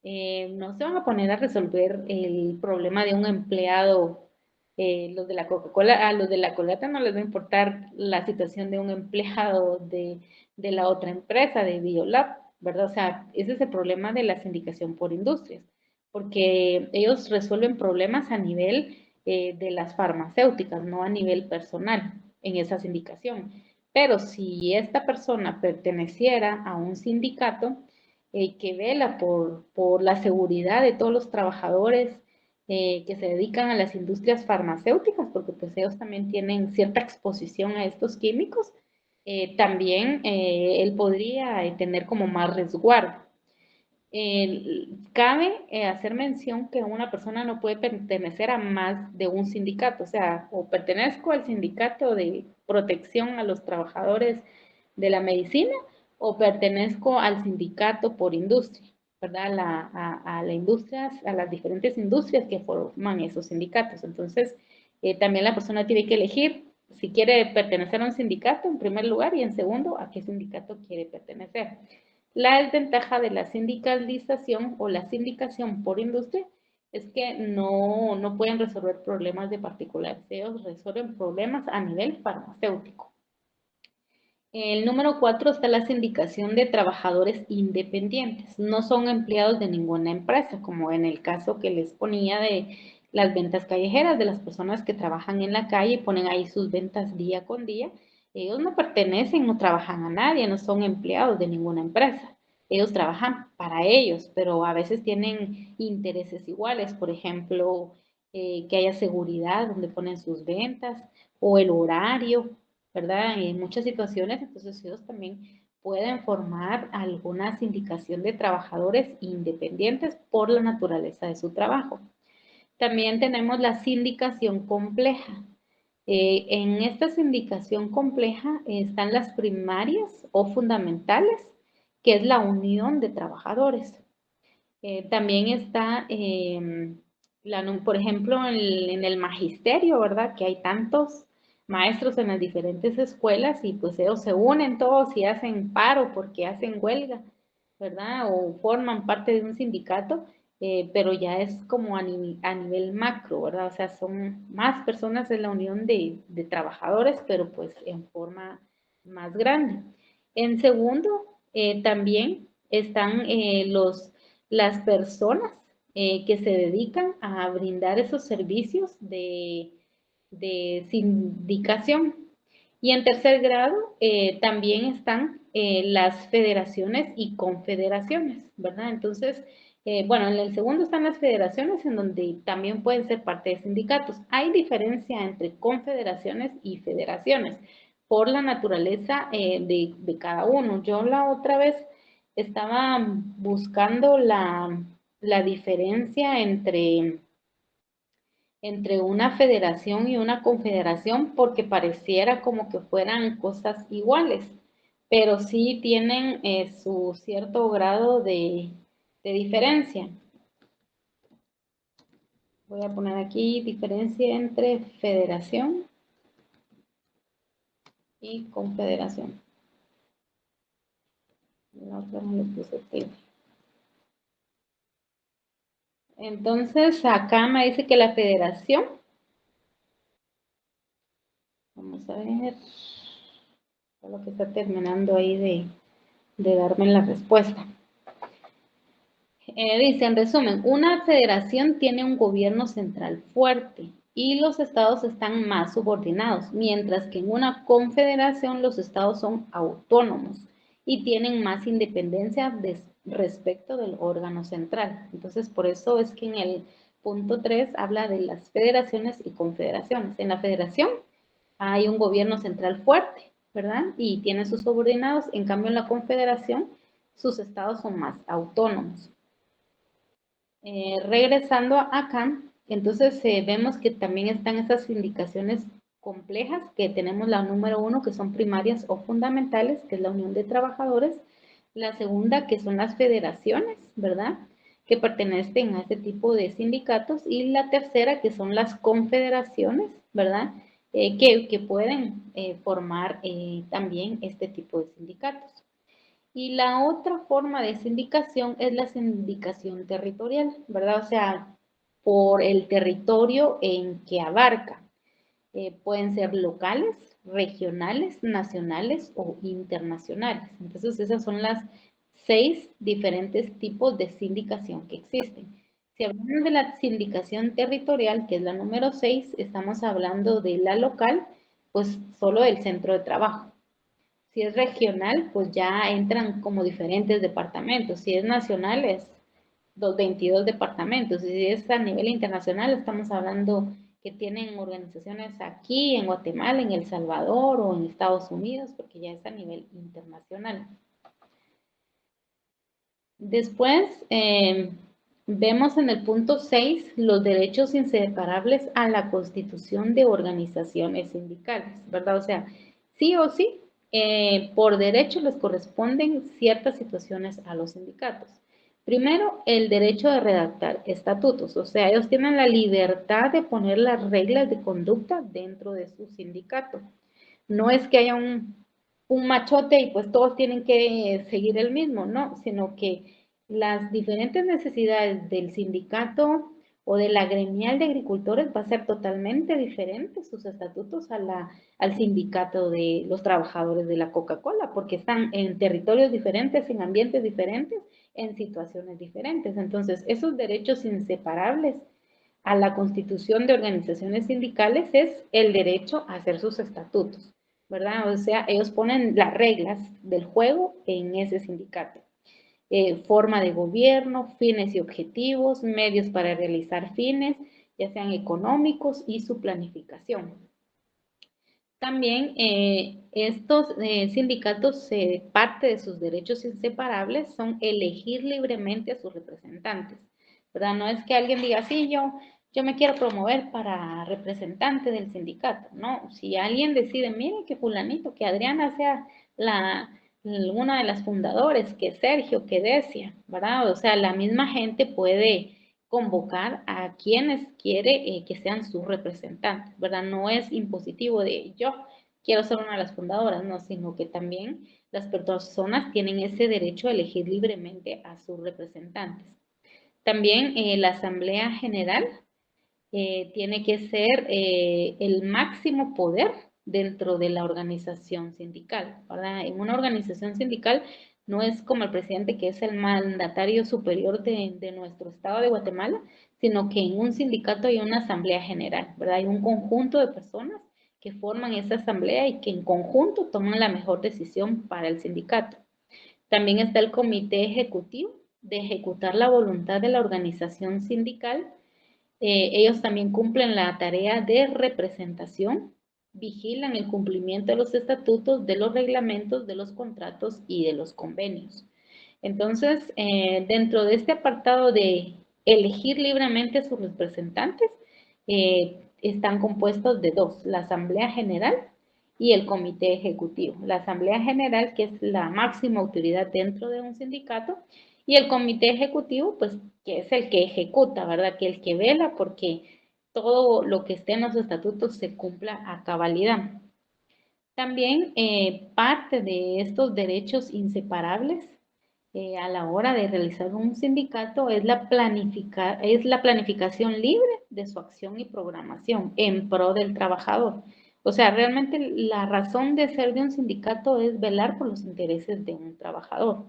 no se van a poner a resolver el problema de un empleado. Los de la Coca-Cola, a los de la Colgate no les va a importar la situación de un empleado de la otra empresa, de Biolab, ¿verdad? O sea, ese es el problema de la sindicación por industrias, porque ellos resuelven problemas a nivel de las farmacéuticas, no a nivel personal en esa sindicación. Pero si esta persona perteneciera a un sindicato que vela por la seguridad de todos los trabajadores que se dedican a las industrias farmacéuticas, porque pues ellos también tienen cierta exposición a estos químicos, también él podría tener como más resguardo. Cabe hacer mención que una persona no puede pertenecer a más de un sindicato, o sea, o pertenezco al sindicato de protección a los trabajadores de la medicina o pertenezco al sindicato por industria, ¿verdad? A las diferentes industrias que forman esos sindicatos. Entonces, también la persona tiene que elegir si quiere pertenecer a un sindicato en primer lugar y en segundo, a qué sindicato quiere pertenecer. La desventaja de la sindicalización o la sindicación por industria es que no pueden resolver problemas de particulares, ellos resuelven problemas a nivel farmacéutico. El número 4 está la sindicación de trabajadores independientes. No son empleados de ninguna empresa, como en el caso que les ponía de las ventas callejeras, de las personas que trabajan en la calle y ponen ahí sus ventas día con día. Ellos no pertenecen, no trabajan a nadie, no son empleados de ninguna empresa. Ellos trabajan para ellos, pero a veces tienen intereses iguales, por ejemplo, que haya seguridad donde ponen sus ventas o el horario, ¿verdad? En muchas situaciones, entonces ellos también pueden formar alguna sindicación de trabajadores independientes por la naturaleza de su trabajo. También tenemos la sindicación compleja. En esta sindicación compleja están las primarias o fundamentales, que es la unión de trabajadores. También está, por ejemplo, en el magisterio, ¿verdad? Que hay tantos maestros en las diferentes escuelas y pues ellos se unen todos y hacen paro porque hacen huelga, ¿verdad? O forman parte de un sindicato, pero ya es como a nivel macro, ¿verdad? O sea, son más personas en la unión de trabajadores, pero pues en forma más grande. En segundo, también están las personas que se dedican a brindar esos servicios de sindicación. Y en tercer grado también están las federaciones y confederaciones, ¿verdad? Entonces, bueno, en el segundo están las federaciones en donde también pueden ser parte de sindicatos. Hay diferencia entre confederaciones y federaciones por la naturaleza de cada uno. Yo la otra vez estaba buscando la diferencia entre una federación y una confederación porque pareciera como que fueran cosas iguales, pero sí tienen su cierto grado de diferencia. Voy a poner aquí diferencia entre federación y confederación. La otra no le puse tilde. Entonces, acá me dice que la federación, vamos a ver, lo que está terminando ahí de darme la respuesta. Dice, en resumen, una federación tiene un gobierno central fuerte y los estados están más subordinados, mientras que en una confederación los estados son autónomos y tienen más independencia respecto del órgano central. Entonces, por eso es que en el punto 3 habla de las federaciones y confederaciones. En la federación hay un gobierno central fuerte, ¿verdad? Y tiene sus subordinados. En cambio, en la confederación, sus estados son más autónomos. Regresando acá, entonces vemos que también están esas indicaciones complejas, que tenemos la número 1, que son primarias o fundamentales, que es la unión de trabajadores. La segunda, que son las federaciones, ¿verdad? Que pertenecen a este tipo de sindicatos. Y la tercera, que son las confederaciones, ¿verdad? Que pueden formar también este tipo de sindicatos. Y la otra forma de sindicación es la sindicación territorial, ¿verdad? O sea, por el territorio en que abarca. Pueden ser locales, regionales, nacionales o internacionales. Entonces, esas son las 6 diferentes tipos de sindicación que existen. Si hablamos de la sindicación territorial, que es la número 6, estamos hablando de la local, pues solo del centro de trabajo. Si es regional, pues ya entran como diferentes departamentos. Si es nacional, es los 22 departamentos. Y si es a nivel internacional, estamos hablando que tienen organizaciones aquí en Guatemala, en El Salvador o en Estados Unidos, porque ya es a nivel internacional. Después, vemos en el punto 6 los derechos inseparables a la constitución de organizaciones sindicales, ¿verdad? O sea, sí o sí, por derecho les corresponden ciertas situaciones a los sindicatos. Primero, el derecho de redactar estatutos, o sea, ellos tienen la libertad de poner las reglas de conducta dentro de su sindicato. No es que haya un machote y pues todos tienen que seguir el mismo, no, sino que las diferentes necesidades del sindicato o de la gremial de agricultores va a ser totalmente diferente sus estatutos al sindicato de los trabajadores de la Coca-Cola, porque están en territorios diferentes, en ambientes diferentes, en situaciones diferentes. Entonces, esos derechos inseparables a la constitución de organizaciones sindicales es el derecho a hacer sus estatutos, ¿verdad? O sea, ellos ponen las reglas del juego en ese sindicato. Forma de gobierno, fines y objetivos, medios para realizar fines, ya sean económicos, y su planificación. También estos sindicatos, parte de sus derechos inseparables son elegir libremente a sus representantes, ¿verdad? No es que alguien diga, sí, yo me quiero promover para representante del sindicato, no. Si alguien decide, mire que fulanito, que Adriana sea una de las fundadoras, que Sergio, que Decia, ¿verdad? O sea, la misma gente puede convocar a quienes quiere que sean sus representantes, ¿verdad? No es impositivo de yo quiero ser una de las fundadoras, no, sino que también las personas tienen ese derecho a elegir libremente a sus representantes. También la Asamblea General tiene que ser el máximo poder dentro de la organización sindical, ¿verdad? En una organización sindical no es como el presidente, que es el mandatario superior de nuestro estado de Guatemala, sino que en un sindicato hay una asamblea general, ¿verdad? Hay un conjunto de personas que forman esa asamblea y que en conjunto toman la mejor decisión para el sindicato. También está el comité ejecutivo de ejecutar la voluntad de la organización sindical. Ellos también cumplen la tarea de representación, vigilan el cumplimiento de los estatutos, de los reglamentos, de los contratos y de los convenios. Entonces, dentro de este apartado de elegir libremente a sus representantes, están compuestos de dos: la Asamblea General y el Comité Ejecutivo. La Asamblea General, que es la máxima autoridad dentro de un sindicato, y el Comité Ejecutivo, pues, que es el que ejecuta, ¿verdad? Que el que vela porque todo lo que esté en los estatutos se cumpla a cabalidad. También parte de estos derechos inseparables a la hora de realizar un sindicato es la planificación libre de su acción y programación en pro del trabajador. O sea, realmente la razón de ser de un sindicato es velar por los intereses de un trabajador.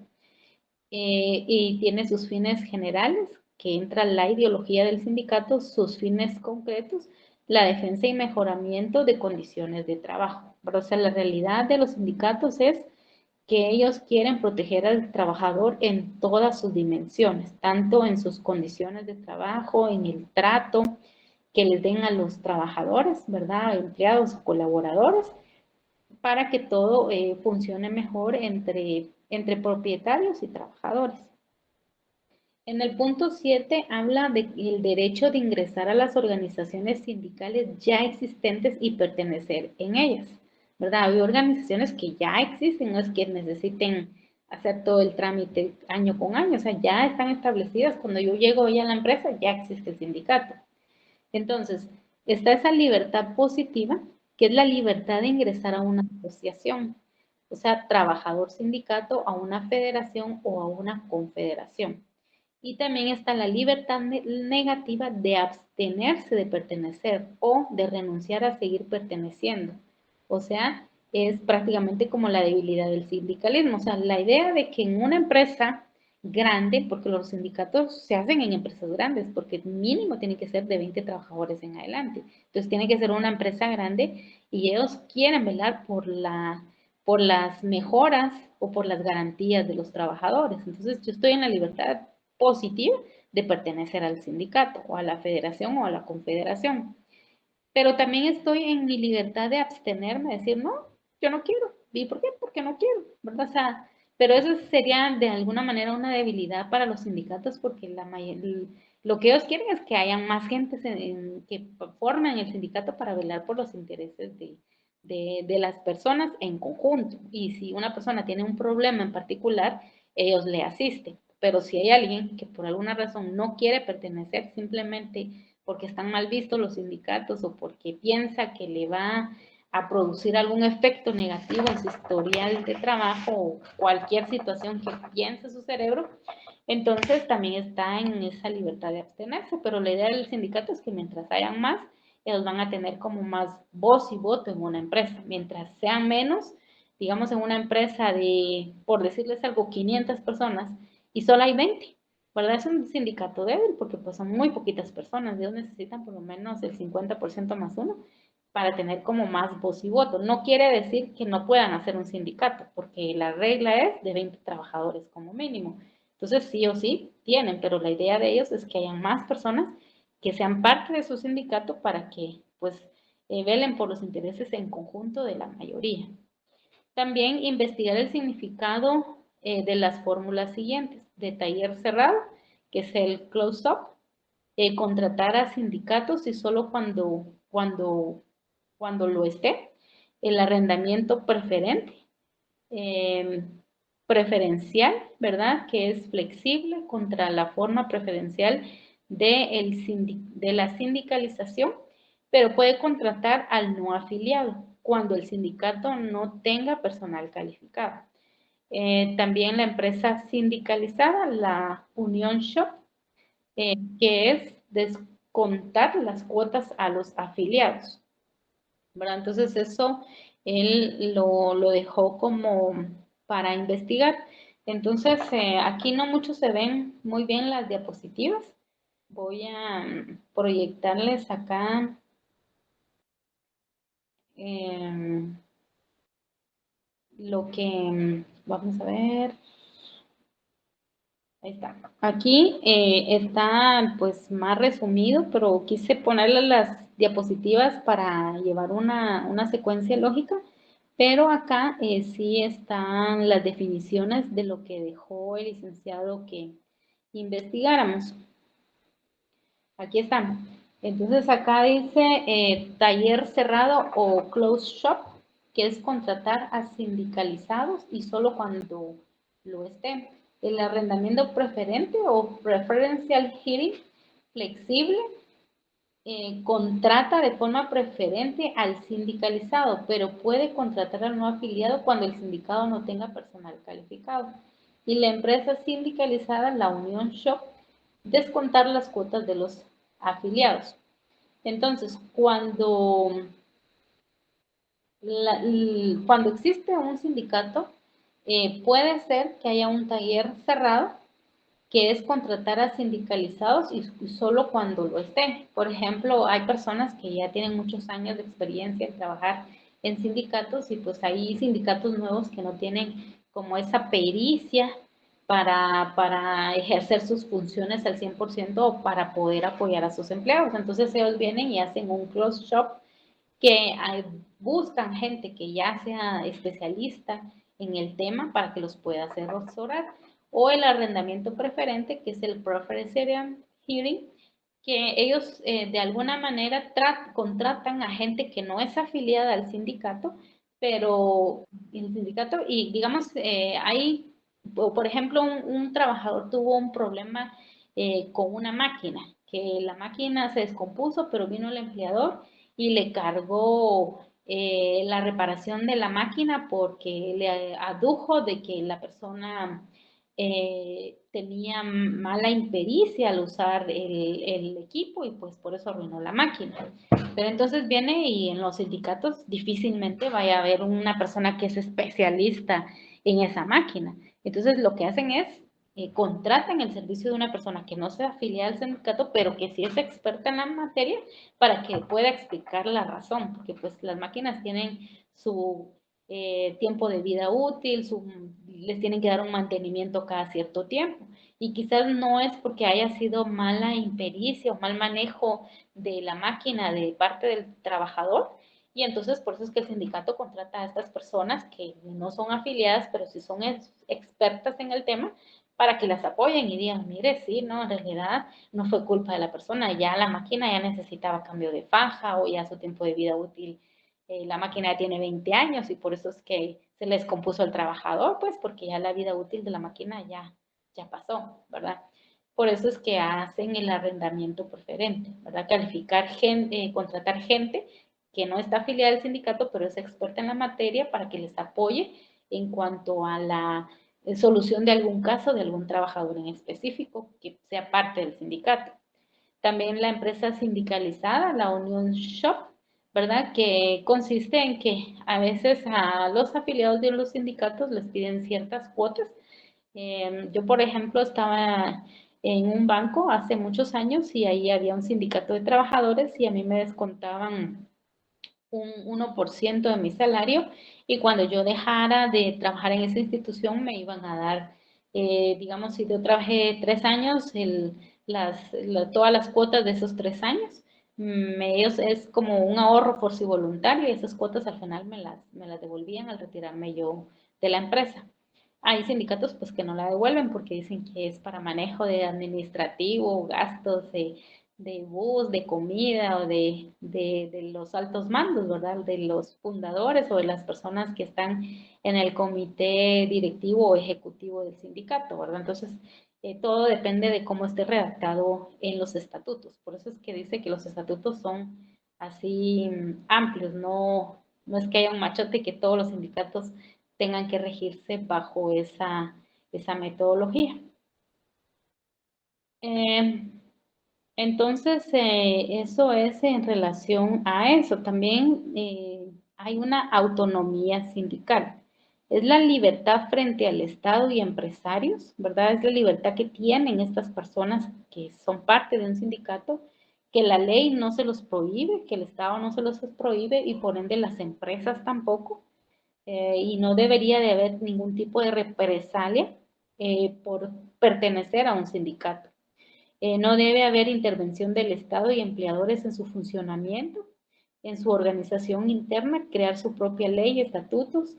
Y tiene sus fines generales, que entra la ideología del sindicato, sus fines concretos, la defensa y mejoramiento de condiciones de trabajo. Pero, o sea, la realidad de los sindicatos es que ellos quieren proteger al trabajador en todas sus dimensiones, tanto en sus condiciones de trabajo, en el trato que les den a los trabajadores, ¿verdad? Empleados o colaboradores, para que todo funcione mejor entre propietarios y trabajadores. En el punto 7 habla del derecho de ingresar a las organizaciones sindicales ya existentes y pertenecer en ellas, ¿verdad? Hay organizaciones que ya existen, no es que necesiten hacer todo el trámite año con año, o sea, ya están establecidas. Cuando yo llego hoy a la empresa, ya existe el sindicato. Entonces, está esa libertad positiva, que es la libertad de ingresar a una asociación, o sea, trabajador sindicato, a una federación o a una confederación. Y también está la libertad negativa de abstenerse de pertenecer o de renunciar a seguir perteneciendo. O sea, es prácticamente como la debilidad del sindicalismo. O sea, la idea de que en una empresa grande, porque los sindicatos se hacen en empresas grandes, porque mínimo tiene que ser de 20 trabajadores en adelante. Entonces tiene que ser una empresa grande y ellos quieren velar por las mejoras o por las garantías de los trabajadores. Entonces yo estoy en la libertad positiva de pertenecer al sindicato o a la federación o a la confederación. Pero también estoy en mi libertad de abstenerme, decir, no, yo no quiero. ¿Y por qué? Porque no quiero, ¿verdad? O sea, pero eso sería de alguna manera una debilidad para los sindicatos, porque lo que ellos quieren es que haya más gente que formen el sindicato para velar por los intereses de las personas en conjunto. Y si una persona tiene un problema en particular, ellos le asisten. Pero si hay alguien que por alguna razón no quiere pertenecer, simplemente porque están mal vistos los sindicatos o porque piensa que le va a producir algún efecto negativo en su historial de trabajo o cualquier situación que piense su cerebro, Entonces también está en esa libertad de abstenerse, pero la idea del sindicato es que mientras hayan más, ellos van a tener como más voz y voto en una empresa. Mientras sean menos, digamos en una empresa de, por decirles algo, 500 personas y solo hay 20, ¿verdad? Es un sindicato débil porque pues son muy poquitas personas, ellos necesitan por lo menos el 50% más uno para tener como más voz y voto. No quiere decir que no puedan hacer un sindicato, porque la regla es de 20 trabajadores como mínimo. Entonces, sí o sí tienen, pero la idea de ellos es que hayan más personas que sean parte de su sindicato para que, pues, velen por los intereses en conjunto de la mayoría. También investigar el significado de las fórmulas siguientes, de taller cerrado, que es el close-up, contratar a sindicatos y solo cuando lo esté, el arrendamiento preferente, eh, preferencial, ¿verdad? Que es flexible contra la forma preferencial de la sindicalización, pero puede contratar al no afiliado cuando el sindicato no tenga personal calificado. También la empresa sindicalizada, la Unión Shop, que es descontar las cuotas a los afiliados, ¿verdad? Entonces eso él lo dejó como para investigar. Entonces aquí no mucho se ven muy bien las diapositivas. Voy a proyectarles acá lo que vamos a ver. Ahí está. Aquí está pues más resumido, pero quise ponerle las diapositivas para llevar una secuencia lógica, pero acá sí están las definiciones de lo que dejó el licenciado que investigáramos. Aquí están. Entonces acá dice taller cerrado o closed shop, que es contratar a sindicalizados y solo cuando lo estén. El arrendamiento preferente o preferential hearing flexible contrata de forma preferente al sindicalizado, pero puede contratar al no afiliado cuando el sindicado no tenga personal calificado. Y la empresa sindicalizada, la Unión Shop, descontar las cuotas de los afiliados. Entonces, cuando existe un sindicato, puede ser que haya un taller cerrado que es contratar a sindicalizados y solo cuando lo esté. Por ejemplo, hay personas que ya tienen muchos años de experiencia en trabajar en sindicatos y pues hay sindicatos nuevos que no tienen como esa pericia para ejercer sus funciones al 100% o para poder apoyar a sus empleados. Entonces ellos vienen y hacen un close shop que buscan gente que ya sea especialista en el tema para que los pueda asesorar, o el arrendamiento preferente, que es el preferential hearing, que ellos de alguna manera contratan a gente que no es afiliada al sindicato, pero el sindicato, y digamos, hay, por ejemplo, un trabajador tuvo un problema con una máquina, que la máquina se descompuso, pero vino el empleador y le cargó la reparación de la máquina porque le adujo de que la persona tenía mala impericia al usar el equipo y pues por eso arruinó la máquina. Pero entonces viene y en los sindicatos difícilmente vaya a haber una persona que es especialista en esa máquina. Entonces lo que hacen es contratan el servicio de una persona que no sea afiliada al sindicato, pero que sí es experta en la materia para que pueda explicar la razón, porque pues las máquinas tienen su tiempo de vida útil, les tienen que dar un mantenimiento cada cierto tiempo. Y quizás no es porque haya sido mala impericia o mal manejo de la máquina de parte del trabajador. Y entonces por eso es que el sindicato contrata a estas personas que no son afiliadas, pero sí son expertas en el tema, para que las apoyen y digan, mire, sí, no, en realidad no fue culpa de la persona, ya la máquina ya necesitaba cambio de faja o ya su tiempo de vida útil, la máquina ya tiene 20 años y por eso es que se les compuso al trabajador, pues porque ya la vida útil de la máquina ya pasó, ¿verdad? Por eso es que hacen el arrendamiento preferente, ¿verdad? Calificar gente, contratar gente que no está afiliada al sindicato, pero es experta en la materia para que les apoye en cuanto a la solución de algún caso de algún trabajador en específico que sea parte del sindicato. También la empresa sindicalizada, la Union Shop, ¿verdad? Que consiste en que a veces a los afiliados de los sindicatos les piden ciertas cuotas. Yo, por ejemplo, estaba en un banco hace muchos años y ahí había un sindicato de trabajadores y a mí me descontaban un 1% de mi salario y cuando yo dejara de trabajar en esa institución me iban a dar, digamos, si yo trabajé 3 años, todas las cuotas de esos 3 años, ellos es como un ahorro por si voluntario y esas cuotas al final me las devolvían al retirarme yo de la empresa. Hay sindicatos pues que no la devuelven porque dicen que es para manejo de administrativo, gastos de bus, de comida o de los altos mandos, ¿verdad? De los fundadores o de las personas que están en el comité directivo o ejecutivo del sindicato, ¿verdad? Entonces, todo depende de cómo esté redactado en los estatutos. Por eso es que dice que los estatutos son así amplios, no es que haya un machote que todos los sindicatos tengan que regirse bajo esa metodología. Entonces, eso es en relación a eso. También hay una autonomía sindical. Es la libertad frente al Estado y empresarios, ¿verdad? Es la libertad que tienen estas personas que son parte de un sindicato, que la ley no se los prohíbe, que el Estado no se los prohíbe y por ende las empresas tampoco. Y no debería de haber ningún tipo de represalia por pertenecer a un sindicato. No debe haber intervención del Estado y empleadores en su funcionamiento, en su organización interna, crear su propia ley, estatutos,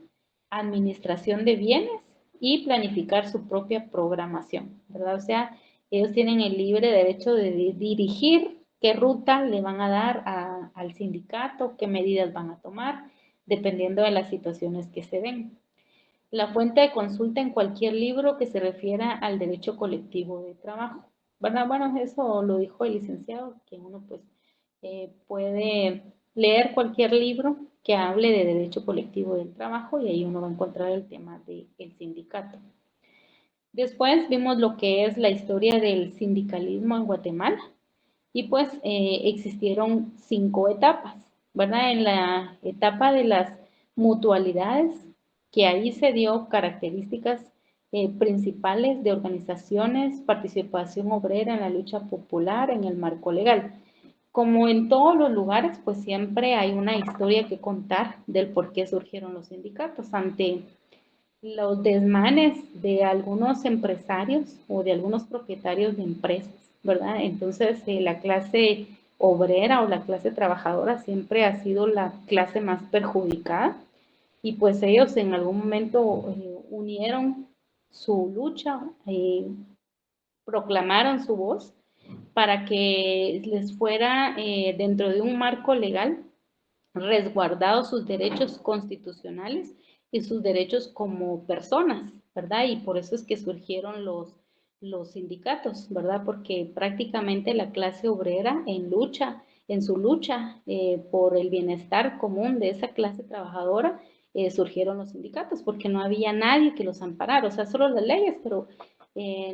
administración de bienes y planificar su propia programación, ¿verdad? O sea, ellos tienen el libre derecho de dirigir qué ruta le van a dar al sindicato, qué medidas van a tomar, dependiendo de las situaciones que se den. La fuente de consulta en cualquier libro que se refiera al derecho colectivo de trabajo. ¿Verdad? Bueno, eso lo dijo el licenciado, que uno pues puede leer cualquier libro que hable de derecho colectivo del trabajo y ahí uno va a encontrar el tema del sindicato. Después vimos lo que es la historia del sindicalismo en Guatemala y pues existieron 5 etapas, ¿verdad? En la etapa de las mutualidades, que ahí se dio características principales de organizaciones, participación obrera en la lucha popular, en el marco legal. Como en todos los lugares, pues siempre hay una historia que contar del por qué surgieron los sindicatos ante los desmanes de algunos empresarios o de algunos propietarios de empresas, ¿verdad? Entonces, la clase obrera o la clase trabajadora siempre ha sido la clase más perjudicada y pues ellos en algún momento unieron su lucha, proclamaron su voz para que les fuera dentro de un marco legal resguardados sus derechos constitucionales y sus derechos como personas, ¿verdad? Y por eso es que surgieron los sindicatos, ¿verdad? Porque prácticamente la clase obrera en su lucha por el bienestar común de esa clase trabajadora, surgieron los sindicatos, porque no había nadie que los amparara, o sea, solo las leyes, pero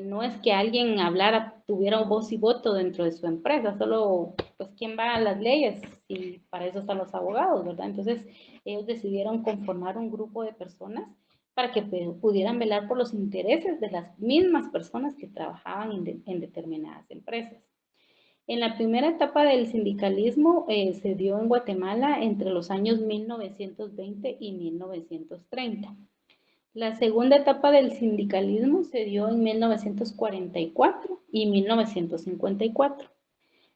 no es que alguien hablara, tuviera voz y voto dentro de su empresa, solo, pues, ¿quién va a las leyes? Y para eso están los abogados, ¿verdad? Entonces, ellos decidieron conformar un grupo de personas para que pudieran velar por los intereses de las mismas personas que trabajaban en determinadas empresas. En la primera etapa del sindicalismo se dio en Guatemala entre los años 1920 y 1930. La segunda etapa del sindicalismo se dio en 1944 y 1954.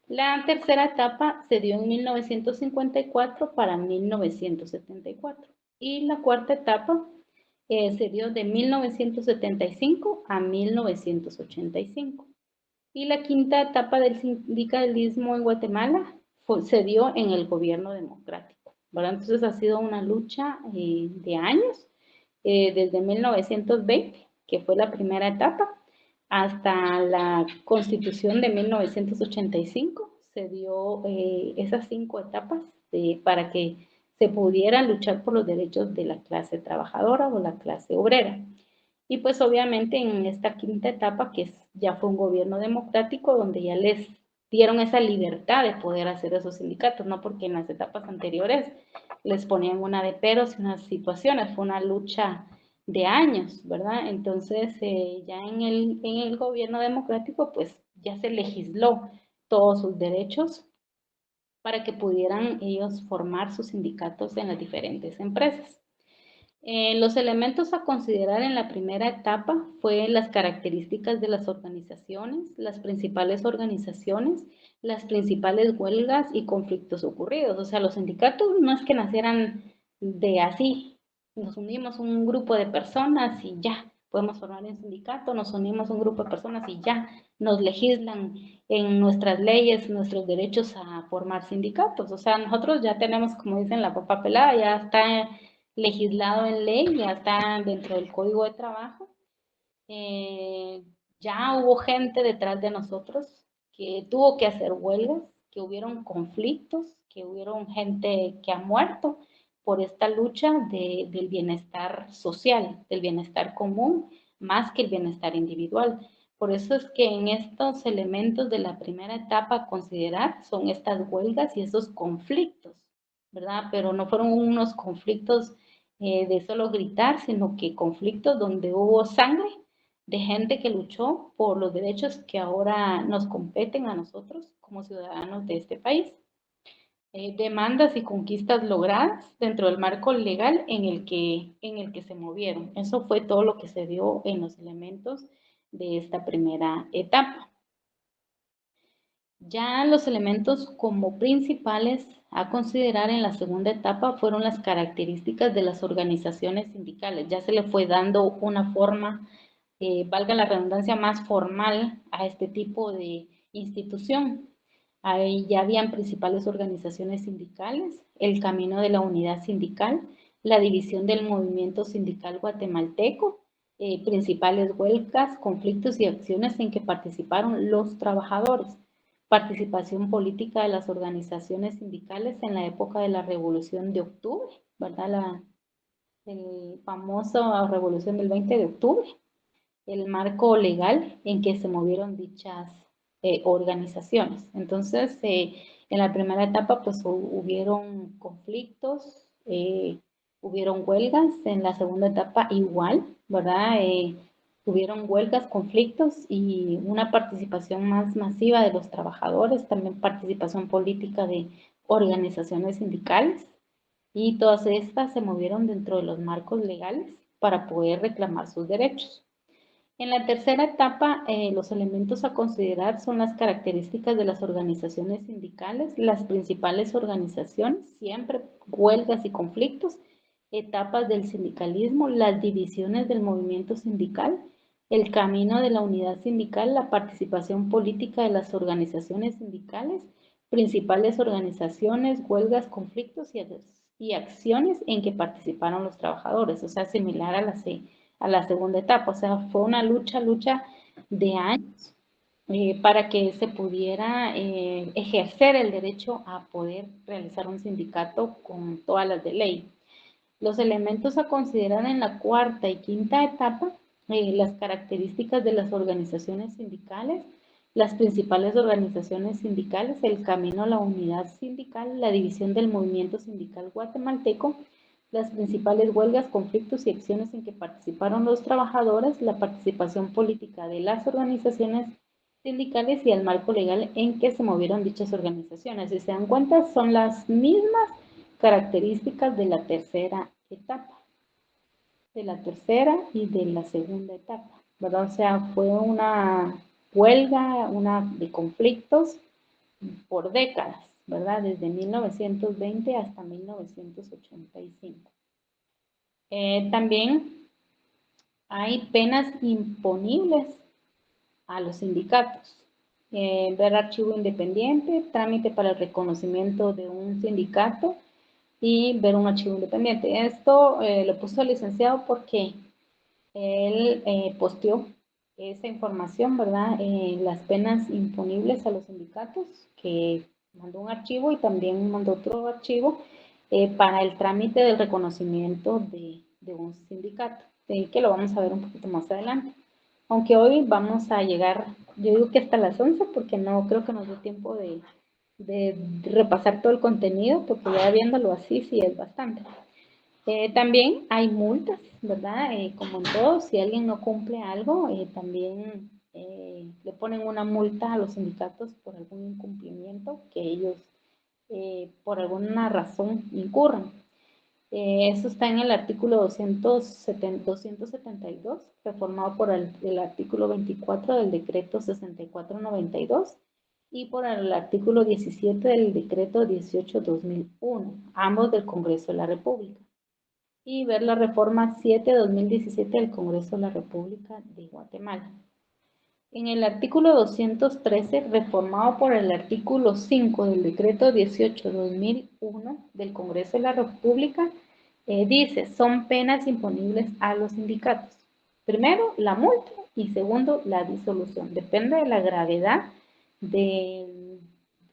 La tercera etapa se dio en 1954 para 1974. Y la cuarta etapa se dio de 1975 a 1985. Y la quinta etapa del sindicalismo en Guatemala se dio en el gobierno democrático, ¿verdad? Entonces ha sido una lucha de años, desde 1920, que fue la primera etapa, hasta la Constitución de 1985, se dio esas 5 etapas para que se pudiera luchar por los derechos de la clase trabajadora o la clase obrera. Y pues obviamente en esta quinta etapa, que ya fue un gobierno democrático, donde ya les dieron esa libertad de poder hacer esos sindicatos, no porque en las etapas anteriores les ponían una de peros y unas situaciones, fue una lucha de años, ¿verdad? Entonces ya en el gobierno democrático pues ya se legisló todos sus derechos para que pudieran ellos formar sus sindicatos en las diferentes empresas. Los elementos a considerar en la primera etapa fue las características de las organizaciones, las principales huelgas y conflictos ocurridos. O sea, los sindicatos no es que nacieran de así, nos unimos un grupo de personas y ya, podemos formar un sindicato, nos unimos un grupo de personas y ya, nos legislan en nuestras leyes, nuestros derechos a formar sindicatos. O sea, nosotros ya tenemos, como dicen, la papa pelada, ya está legislado en ley, ya está dentro del Código de Trabajo. Ya hubo gente detrás de nosotros que tuvo que hacer huelgas, que hubieron conflictos, que hubieron gente que ha muerto por esta lucha del bienestar social, del bienestar común, más que el bienestar individual. Por eso es que en estos elementos de la primera etapa a considerar son estas huelgas y esos conflictos, ¿verdad? Pero no fueron unos conflictos de solo gritar, sino que conflictos donde hubo sangre de gente que luchó por los derechos que ahora nos competen a nosotros como ciudadanos de este país. Demandas y conquistas logradas dentro del marco legal en el que se movieron. Eso fue todo lo que se dio en los elementos de esta primera etapa. Ya los elementos como principales a considerar en la segunda etapa fueron las características de las organizaciones sindicales. Ya se le fue dando una forma, valga la redundancia, más formal a este tipo de institución. Ahí ya habían principales organizaciones sindicales, el camino de la unidad sindical, la división del movimiento sindical guatemalteco, principales huelgas, conflictos y acciones en que participaron los trabajadores, participación política de las organizaciones sindicales en la época de la Revolución de Octubre, ¿verdad? El famoso Revolución del 20 de octubre, el marco legal en que se movieron dichas organizaciones. Entonces, en la primera etapa, pues hubieron conflictos, hubieron huelgas, en la segunda etapa igual, ¿verdad? Hubieron huelgas, conflictos y una participación más masiva de los trabajadores, también participación política de organizaciones sindicales y todas estas se movieron dentro de los marcos legales para poder reclamar sus derechos. En la tercera etapa, los elementos a considerar son las características de las organizaciones sindicales, las principales organizaciones, siempre huelgas y conflictos, etapas del sindicalismo, las divisiones del movimiento sindical, el camino de la unidad sindical, la participación política de las organizaciones sindicales, principales organizaciones, huelgas, conflictos y acciones en que participaron los trabajadores, o sea, similar a la segunda etapa, o sea, fue una lucha de años para que se pudiera ejercer el derecho a poder realizar un sindicato con todas las de ley. Los elementos a considerar en la cuarta y quinta etapa, las características de las organizaciones sindicales, las principales organizaciones sindicales, el camino a la unidad sindical, la división del movimiento sindical guatemalteco, las principales huelgas, conflictos y acciones en que participaron los trabajadores, la participación política de las organizaciones sindicales y el marco legal en que se movieron dichas organizaciones. Si se dan cuenta, son las mismas características de la tercera etapa, de la tercera y de la segunda etapa, ¿verdad? O sea, fue una huelga, una de conflictos por décadas, ¿verdad? Desde 1920 hasta 1985. También hay penas imponibles a los sindicatos. Ver archivo independiente, trámite para el reconocimiento de un sindicato y ver un archivo independiente. Esto lo puso el licenciado porque él posteó esa información, ¿verdad? Las penas imponibles a los sindicatos, que mandó un archivo y también mandó otro archivo para el trámite del reconocimiento de un sindicato. que lo vamos a ver un poquito más adelante. Aunque hoy vamos a llegar, yo digo que hasta las 11, porque no creo que nos dé tiempo de repasar todo el contenido, porque ya viéndolo así sí es bastante. También hay multas, ¿verdad? Como en todo, si alguien no cumple algo, también le ponen una multa a los sindicatos por algún incumplimiento que ellos por alguna razón incurran. Eso está en el artículo 272, reformado por el artículo 24 del decreto 6492 y por el artículo 17 del decreto 18-2001, ambos del Congreso de la República. Y ver la reforma 7-2017 del Congreso de la República de Guatemala. En el artículo 213, reformado por el artículo 5 del decreto 18-2001 del Congreso de la República, dice, son penas imponibles a los sindicatos. Primero, la multa y segundo, la disolución. Depende de la gravedad en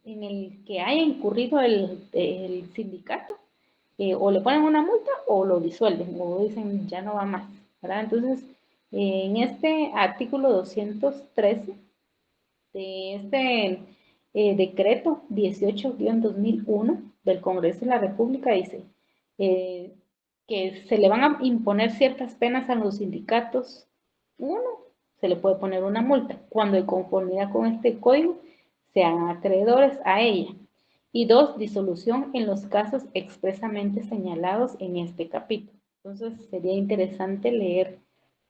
el que haya incurrido el sindicato, o le ponen una multa o lo disuelven o dicen ya no va más, ¿verdad? Entonces, en este artículo 213 de este decreto 18-2001 del Congreso de la República dice que se le van a imponer ciertas penas a los sindicatos. Uno, se le puede poner una multa cuando de conformidad con este código sean acreedores a ella. Y dos, disolución en los casos expresamente señalados en este capítulo. Entonces, sería interesante leer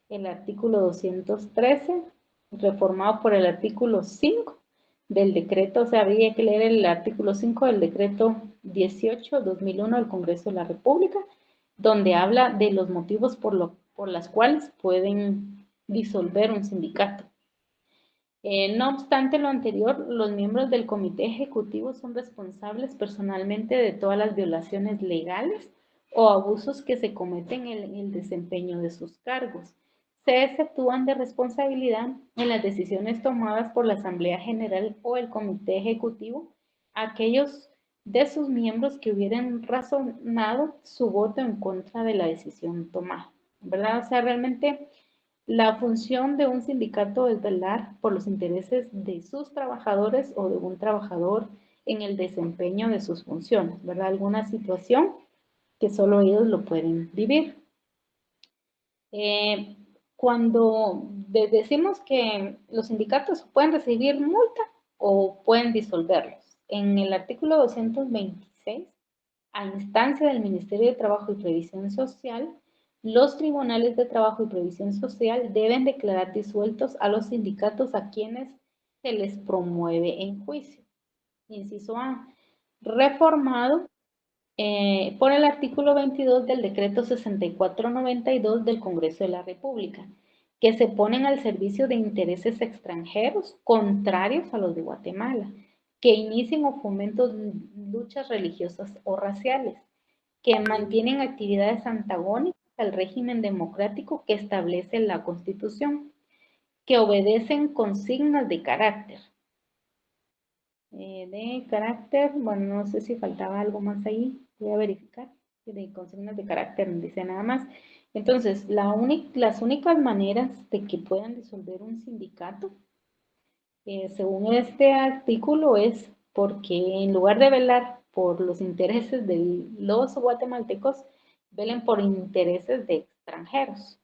el artículo 213, reformado por el artículo 5 del decreto, o sea, habría que leer el artículo 5 del decreto 18-2001 del Congreso de la República, donde habla de los motivos por las cuales pueden disolver un sindicato. No obstante lo anterior, los miembros del comité ejecutivo son responsables personalmente de todas las violaciones legales o abusos que se cometen en el desempeño de sus cargos. Se exceptúan de responsabilidad en las decisiones tomadas por la Asamblea General o el comité ejecutivo aquellos de sus miembros que hubieran razonado su voto en contra de la decisión tomada, ¿verdad? O sea, realmente la función de un sindicato es velar por los intereses de sus trabajadores o de un trabajador en el desempeño de sus funciones, ¿verdad? Alguna situación que solo ellos lo pueden vivir. Cuando decimos que los sindicatos pueden recibir multa o pueden disolverlos, en el artículo 226, a instancia del Ministerio de Trabajo y Previsión Social, los tribunales de trabajo y previsión social deben declarar disueltos a los sindicatos a quienes se les promueve en juicio. Inciso A, reformado por el artículo 22 del decreto 6492 del Congreso de la República, que se ponen al servicio de intereses extranjeros contrarios a los de Guatemala, que inicien o fomenten luchas religiosas o raciales, que mantienen actividades antagónicas al régimen democrático que establece la Constitución, que obedecen consignas de carácter. Bueno, no sé si faltaba algo más ahí, voy a verificar. De consignas de carácter, dice nada más. Entonces, las únicas maneras de que puedan disolver un sindicato, según este artículo, es porque en lugar de velar por los intereses de los guatemaltecos, velen por intereses de extranjeros.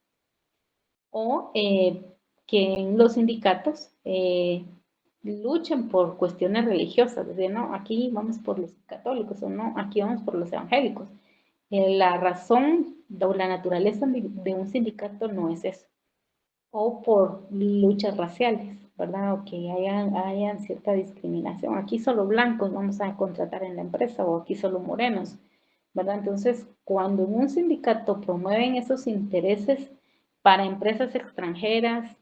O que en los sindicatos luchen por cuestiones religiosas, de no, aquí vamos por los católicos o no, aquí vamos por los evangélicos. La razón o la naturaleza de un sindicato no es eso. O por luchas raciales, ¿verdad? O que hayan cierta discriminación. Aquí solo blancos vamos a contratar en la empresa o aquí solo morenos, ¿verdad? Entonces, cuando en un sindicato promueven esos intereses para empresas extranjeras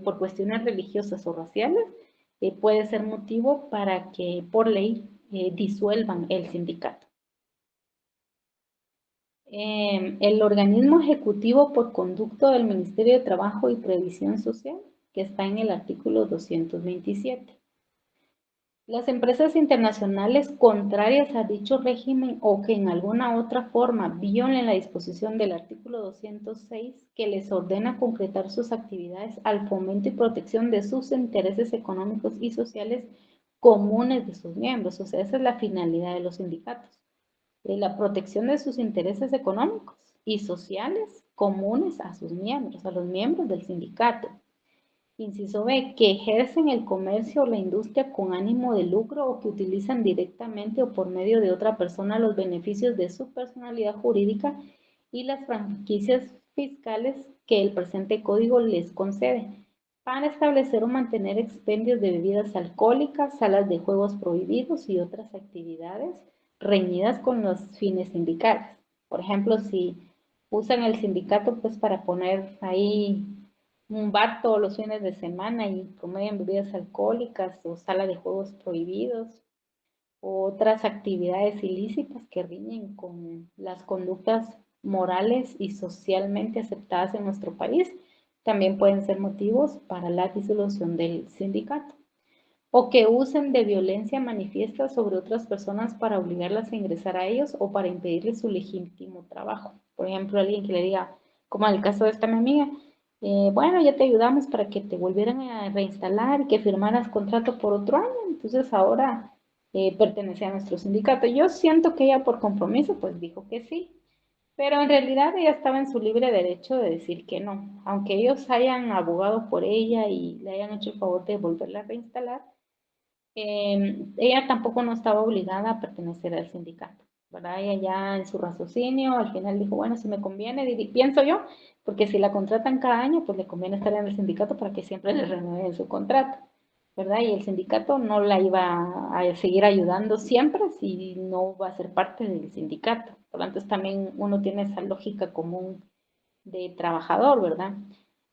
por cuestiones religiosas o raciales, puede ser motivo para que por ley disuelvan el sindicato. El organismo ejecutivo por conducto del Ministerio de Trabajo y Previsión Social, que está en el artículo 227. Las empresas internacionales contrarias a dicho régimen o que en alguna otra forma violen la disposición del artículo 206 que les ordena concretar sus actividades al fomento y protección de sus intereses económicos y sociales comunes de sus miembros. O sea, esa es la finalidad de los sindicatos. La protección de sus intereses económicos y sociales comunes a sus miembros, a los miembros del sindicato. Inciso B, que ejercen el comercio o la industria con ánimo de lucro o que utilizan directamente o por medio de otra persona los beneficios de su personalidad jurídica y las franquicias fiscales que el presente código les concede para establecer o mantener expendios de bebidas alcohólicas, salas de juegos prohibidos y otras actividades reñidas con los fines sindicales. Por ejemplo, si usan el sindicato pues para poner ahí un bar todos los fines de semana y promueven bebidas alcohólicas o sala de juegos prohibidos o otras actividades ilícitas que riñen con las conductas morales y socialmente aceptadas en nuestro país, también pueden ser motivos para la disolución del sindicato. O que usen de violencia manifiesta sobre otras personas para obligarlas a ingresar a ellos o para impedirles su legítimo trabajo. Por ejemplo, alguien que le diga, como en el caso de esta mi amiga, bueno, ya te ayudamos para que te volvieran a reinstalar y que firmaras contrato por otro año, entonces ahora pertenece a nuestro sindicato. Yo siento que ella por compromiso pues dijo que sí, pero en realidad ella estaba en su libre derecho de decir que no, aunque ellos hayan abogado por ella y le hayan hecho el favor de volverla a reinstalar. Ella tampoco no estaba obligada a pertenecer al sindicato, ¿verdad? Ella ya en su raciocinio al final dijo, bueno, si me conviene, pienso yo, porque si la contratan cada año, pues le conviene estar en el sindicato para que siempre le renueven su contrato, ¿verdad? Y el sindicato no la iba a seguir ayudando siempre si no va a ser parte del sindicato. Por lo tanto, también uno tiene esa lógica común de trabajador, ¿verdad?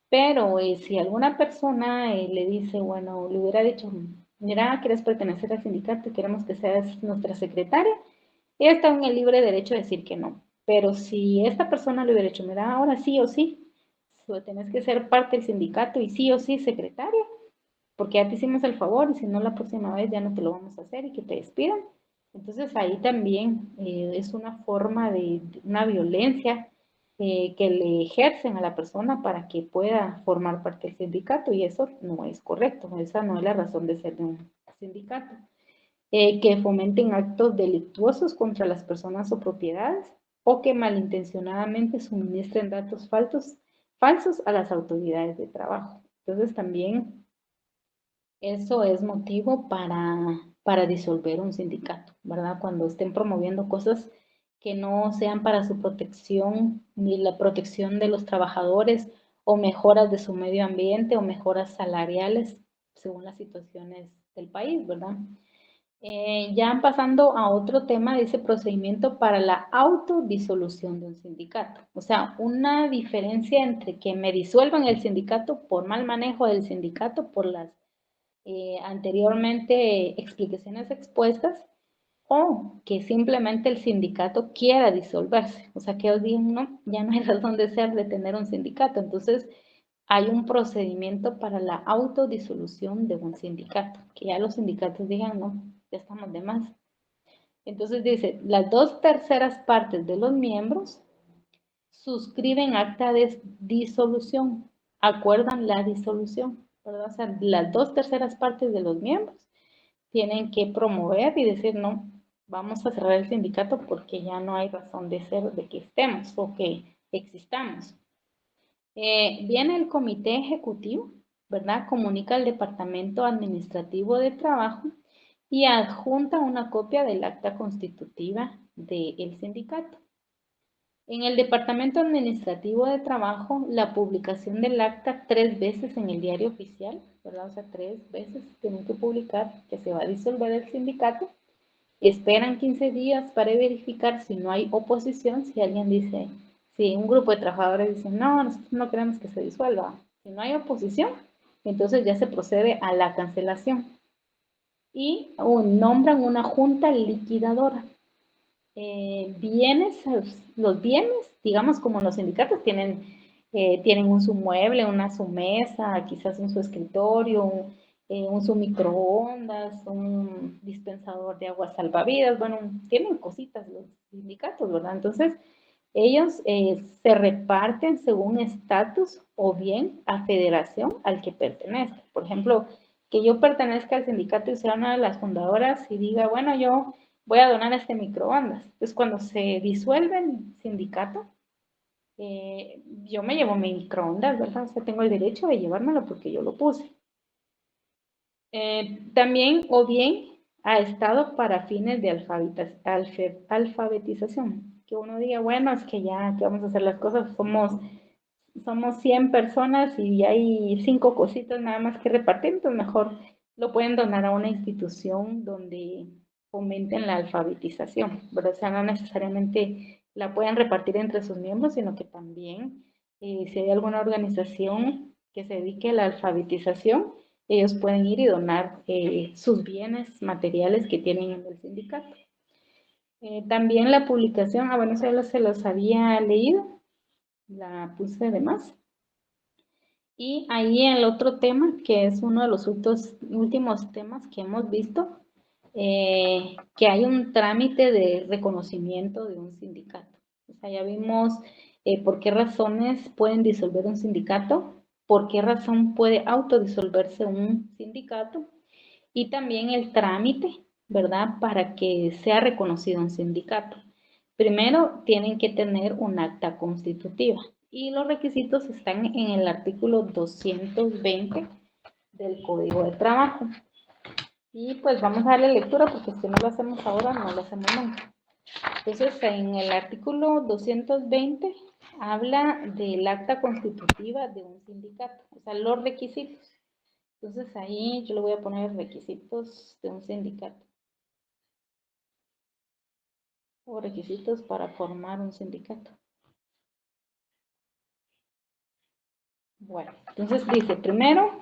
Pero si alguna persona le dice, bueno, le hubiera dicho, mira, quieres pertenecer al sindicato, queremos que seas nuestra secretaria, ella está en el libre derecho de decir que no. Pero si esta persona le hubiera dicho, mira, ahora sí o sí, tenés que ser parte del sindicato y sí o sí secretaria, porque ya te hicimos el favor y si no la próxima vez ya no te lo vamos a hacer y que te despidan. Entonces ahí también es una forma de una violencia que le ejercen a la persona para que pueda formar parte del sindicato y eso no es correcto, esa no es la razón de ser de un sindicato. Que fomenten actos delictuosos contra las personas o propiedades o que malintencionadamente suministren datos falsos a las autoridades de trabajo. Entonces también eso es motivo para disolver un sindicato, ¿verdad? Cuando estén promoviendo cosas que no sean para su protección ni la protección de los trabajadores o mejoras de su medio ambiente o mejoras salariales según las situaciones del país, ¿verdad? Ya pasando a otro tema, dice procedimiento para la autodisolución de un sindicato. O sea, una diferencia entre que me disuelvan el sindicato por mal manejo del sindicato, por las anteriormente explicaciones expuestas, o que simplemente el sindicato quiera disolverse. O sea, que ellos digan, no, ya no hay razón de ser de tener un sindicato. Entonces, hay un procedimiento para la autodisolución de un sindicato, que ya los sindicatos digan, no, ya estamos de más. Entonces dice, las 2/3 partes de los miembros suscriben acta de disolución, acuerdan la disolución, ¿verdad? O sea, las 2/3 partes de los miembros tienen que promover y decir, no, vamos a cerrar el sindicato porque ya no hay razón de ser de que estemos o que existamos. Viene el comité ejecutivo, ¿verdad? Comunica al departamento administrativo de trabajo y adjunta una copia del acta constitutiva del sindicato. En el Departamento Administrativo de Trabajo, la publicación del acta 3 veces en el diario oficial, ¿verdad? O sea, 3 veces tienen que publicar que se va a disolver el sindicato. Esperan 15 días para verificar si no hay oposición, si alguien dice, si un grupo de trabajadores dice, no, nosotros no queremos que se disuelva. Si no hay oposición, entonces ya se procede a la cancelación. Y nombran una junta liquidadora. Los bienes, digamos como los sindicatos tienen su mueble, su mesa, quizás en su escritorio, un microondas, un dispensador de agua salvavidas, bueno, tienen cositas los sindicatos, ¿verdad? Entonces, ellos se reparten según estatus o bien a federación al que pertenezca. Por ejemplo, que yo pertenezca al sindicato y sea una de las fundadoras y diga, bueno, yo voy a donar este microondas. Entonces, cuando se disuelve el sindicato, yo me llevo mi microondas, ¿verdad? O sea, tengo el derecho de llevármelo porque yo lo puse. También, o bien, ha estado para fines de alfabetización. Que uno diga, bueno, es que ya que vamos a hacer las cosas, somos 100 personas y hay 5 cositas nada más que repartir, entonces mejor lo pueden donar a una institución donde fomenten la alfabetización, ¿verdad? O sea, no necesariamente la pueden repartir entre sus miembros, sino que también si hay alguna organización que se dedique a la alfabetización, ellos pueden ir y donar sus bienes materiales que tienen en el sindicato. También la publicación, bueno, eso se los había leído, la puse de más. Y ahí el otro tema, que es uno de los últimos temas que hemos visto, que hay un trámite de reconocimiento de un sindicato. O sea, ya vimos por qué razones pueden disolver un sindicato, por qué razón puede autodisolverse un sindicato y también el trámite, ¿verdad? Para que sea reconocido un sindicato. Primero, tienen que tener un acta constitutiva y los requisitos están en el artículo 220 del Código de Trabajo. Y pues vamos a darle lectura porque si no lo hacemos ahora, no lo hacemos nunca. Entonces, en el artículo 220 habla del acta constitutiva de un sindicato, o sea, los requisitos. Entonces, ahí yo le voy a poner requisitos de un sindicato o requisitos para formar un sindicato. Bueno, entonces dice, primero,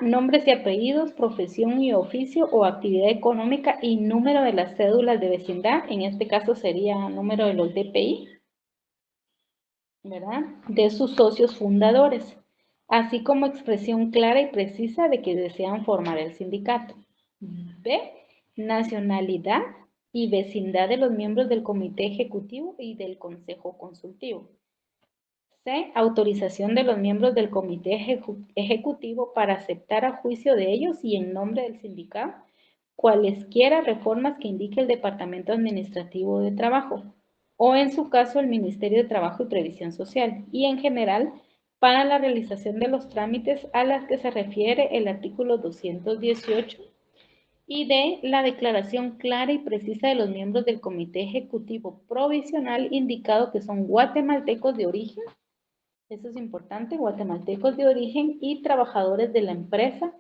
nombres y apellidos, profesión y oficio o actividad económica y número de las cédulas de vecindad, en este caso sería número de los DPI, ¿verdad? De sus socios fundadores, así como expresión clara y precisa de que desean formar el sindicato. B, nacionalidad y vecindad de los miembros del comité ejecutivo y del consejo consultivo. C, autorización de los miembros del comité ejecutivo para aceptar a juicio de ellos y en nombre del sindicato cualesquiera reformas que indique el Departamento Administrativo de Trabajo o en su caso el Ministerio de Trabajo y Previsión Social y en general para la realización de los trámites a las que se refiere el artículo 218 y de la declaración clara y precisa de los miembros del Comité Ejecutivo Provisional indicado que son guatemaltecos de origen. Eso es importante, guatemaltecos de origen y trabajadores de la empresa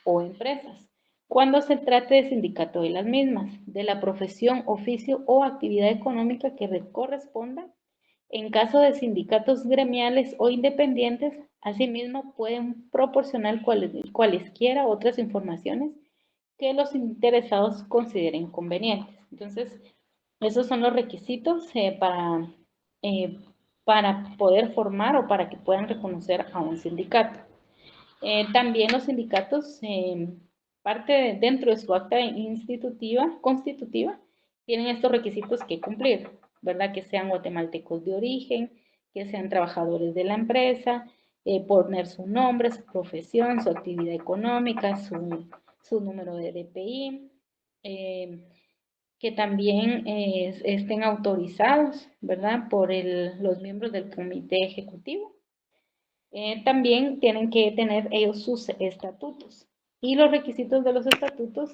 o empresas. Cuando se trate de sindicato de las mismas, de la profesión, oficio o actividad económica que corresponda, en caso de sindicatos gremiales o independientes, asimismo pueden proporcionar cualesquiera otras informaciones que los interesados consideren convenientes. Entonces, esos son los requisitos eh, para poder formar o para que puedan reconocer a un sindicato. También los sindicatos, dentro de su acta constitutiva, tienen estos requisitos que cumplir, ¿verdad? Que sean guatemaltecos de origen, que sean trabajadores de la empresa, poner su nombre, su profesión, su actividad económica, su número de DPI, que también estén autorizados, ¿verdad? Por los miembros del comité ejecutivo. También tienen que tener ellos sus estatutos. Y los requisitos de los estatutos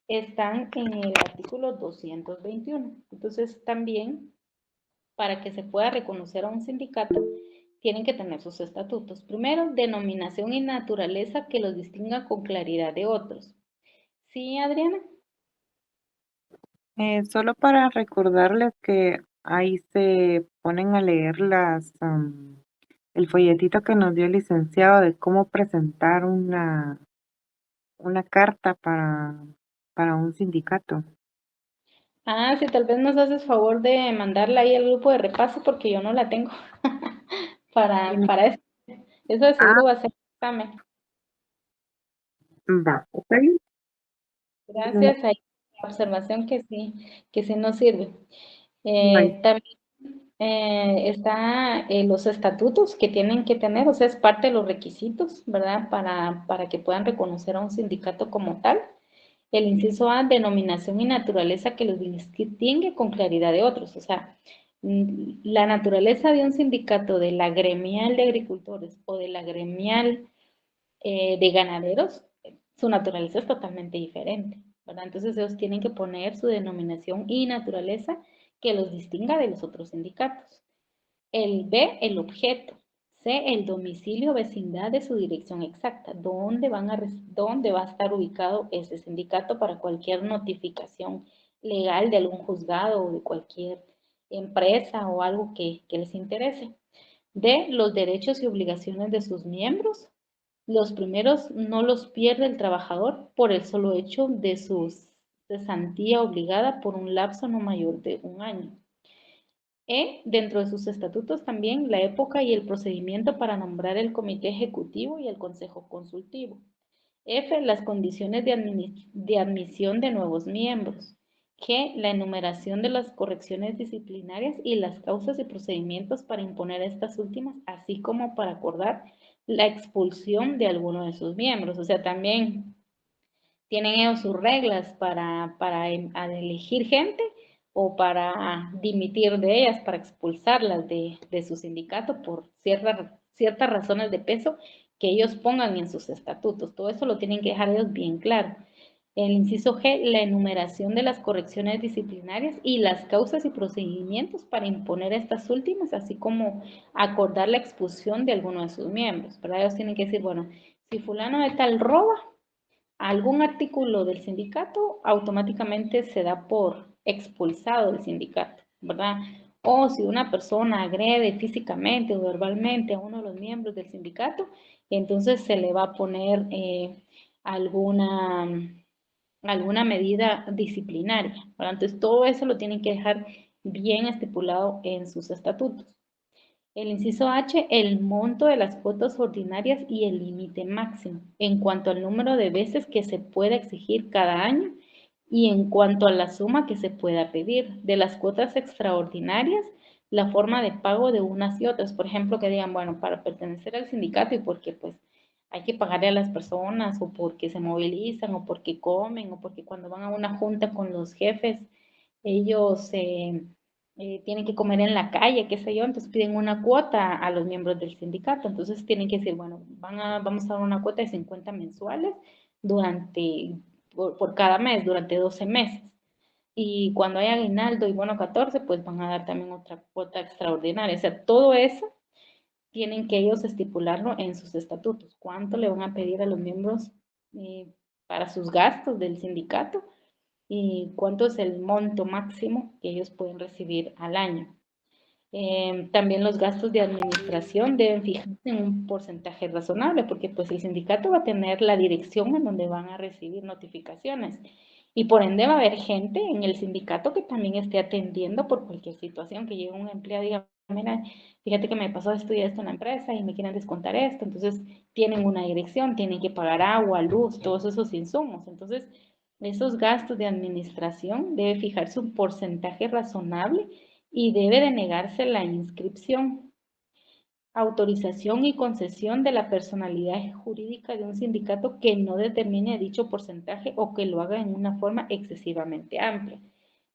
están en el artículo 221. Entonces, también, para que se pueda reconocer a un sindicato, tienen que tener sus estatutos. Primero, denominación y naturaleza que los distinga con claridad de otros. ¿Sí, Adriana? Solo para recordarles que ahí se ponen a leer el folletito que nos dio el licenciado de cómo presentar una carta para un sindicato. Si tal vez nos haces favor de mandarla ahí al grupo de repaso porque yo no la tengo para eso. Eso de seguro va a ser examen. Va, está bien. Gracias. Hay una observación que sí nos sirve. Bye. También está los estatutos que tienen que tener, o sea, es parte de los requisitos, ¿verdad? Para que puedan reconocer a un sindicato como tal. El inciso A, denominación y naturaleza que los distingue con claridad de otros. O sea, la naturaleza de un sindicato de la gremial de agricultores o de la gremial de ganaderos, su naturaleza es totalmente diferente, ¿verdad? Entonces ellos tienen que poner su denominación y naturaleza que los distinga de los otros sindicatos. El B, el objeto. C, el domicilio, vecindad de su dirección exacta. ¿Dónde va a estar ubicado ese sindicato para cualquier notificación legal de algún juzgado o de cualquier empresa o algo que les interese? D, los derechos y obligaciones de sus miembros. Los primeros no los pierde el trabajador por el solo hecho de su cesantía obligada por un lapso no mayor de un año. Dentro de sus estatutos también la época y el procedimiento para nombrar el comité ejecutivo y el consejo consultivo. F, las condiciones de admisión de nuevos miembros. G, la enumeración de las correcciones disciplinarias y las causas y procedimientos para imponer estas últimas, así como para acordar la expulsión de alguno de sus miembros. O sea, también tienen ellos sus reglas para elegir gente o para dimitir de ellas, para expulsarlas de su sindicato por ciertas razones de peso que ellos pongan en sus estatutos. Todo eso lo tienen que dejar ellos bien claro. El inciso G, la enumeración de las correcciones disciplinarias y las causas y procedimientos para imponer estas últimas, así como acordar la expulsión de alguno de sus miembros. Pero ellos tienen que decir, bueno, si fulano de tal roba algún artículo del sindicato, automáticamente se da por expulsado del sindicato, ¿verdad? O si una persona agrede físicamente o verbalmente a uno de los miembros del sindicato, entonces se le va a poner alguna medida disciplinaria, ¿verdad? Entonces todo eso lo tienen que dejar bien estipulado en sus estatutos. El inciso H, el monto de las cuotas ordinarias y el límite máximo en cuanto al número de veces que se pueda exigir cada año y en cuanto a la suma que se pueda pedir. De las cuotas extraordinarias, la forma de pago de unas y otras. Por ejemplo, que digan, bueno, para pertenecer al sindicato y porque pues hay que pagarle a las personas o porque se movilizan o porque comen o porque cuando van a una junta con los jefes, ellos tienen que comer en la calle, qué sé yo, entonces piden una cuota a los miembros del sindicato, entonces tienen que decir, bueno, vamos a dar una cuota de 50 mensuales por cada mes, durante 12 meses. Y cuando hay aguinaldo y bono 14, pues van a dar también otra cuota extraordinaria. O sea, todo eso tienen que ellos estipularlo en sus estatutos. ¿Cuánto le van a pedir a los miembros para sus gastos del sindicato? Y cuánto es el monto máximo que ellos pueden recibir al año. También los gastos de administración deben fijarse en un porcentaje razonable, porque pues el sindicato va a tener la dirección en donde van a recibir notificaciones y por ende va a haber gente en el sindicato que también esté atendiendo por cualquier situación, que llegue un empleado y diga, mira, fíjate que me pasó esto y esto en la empresa y me quieren descontar esto, entonces tienen una dirección, tienen que pagar agua, luz, todos esos insumos, entonces esos gastos de administración debe fijarse un porcentaje razonable y debe denegarse la inscripción, autorización y concesión de la personalidad jurídica de un sindicato que no determine dicho porcentaje o que lo haga en una forma excesivamente amplia.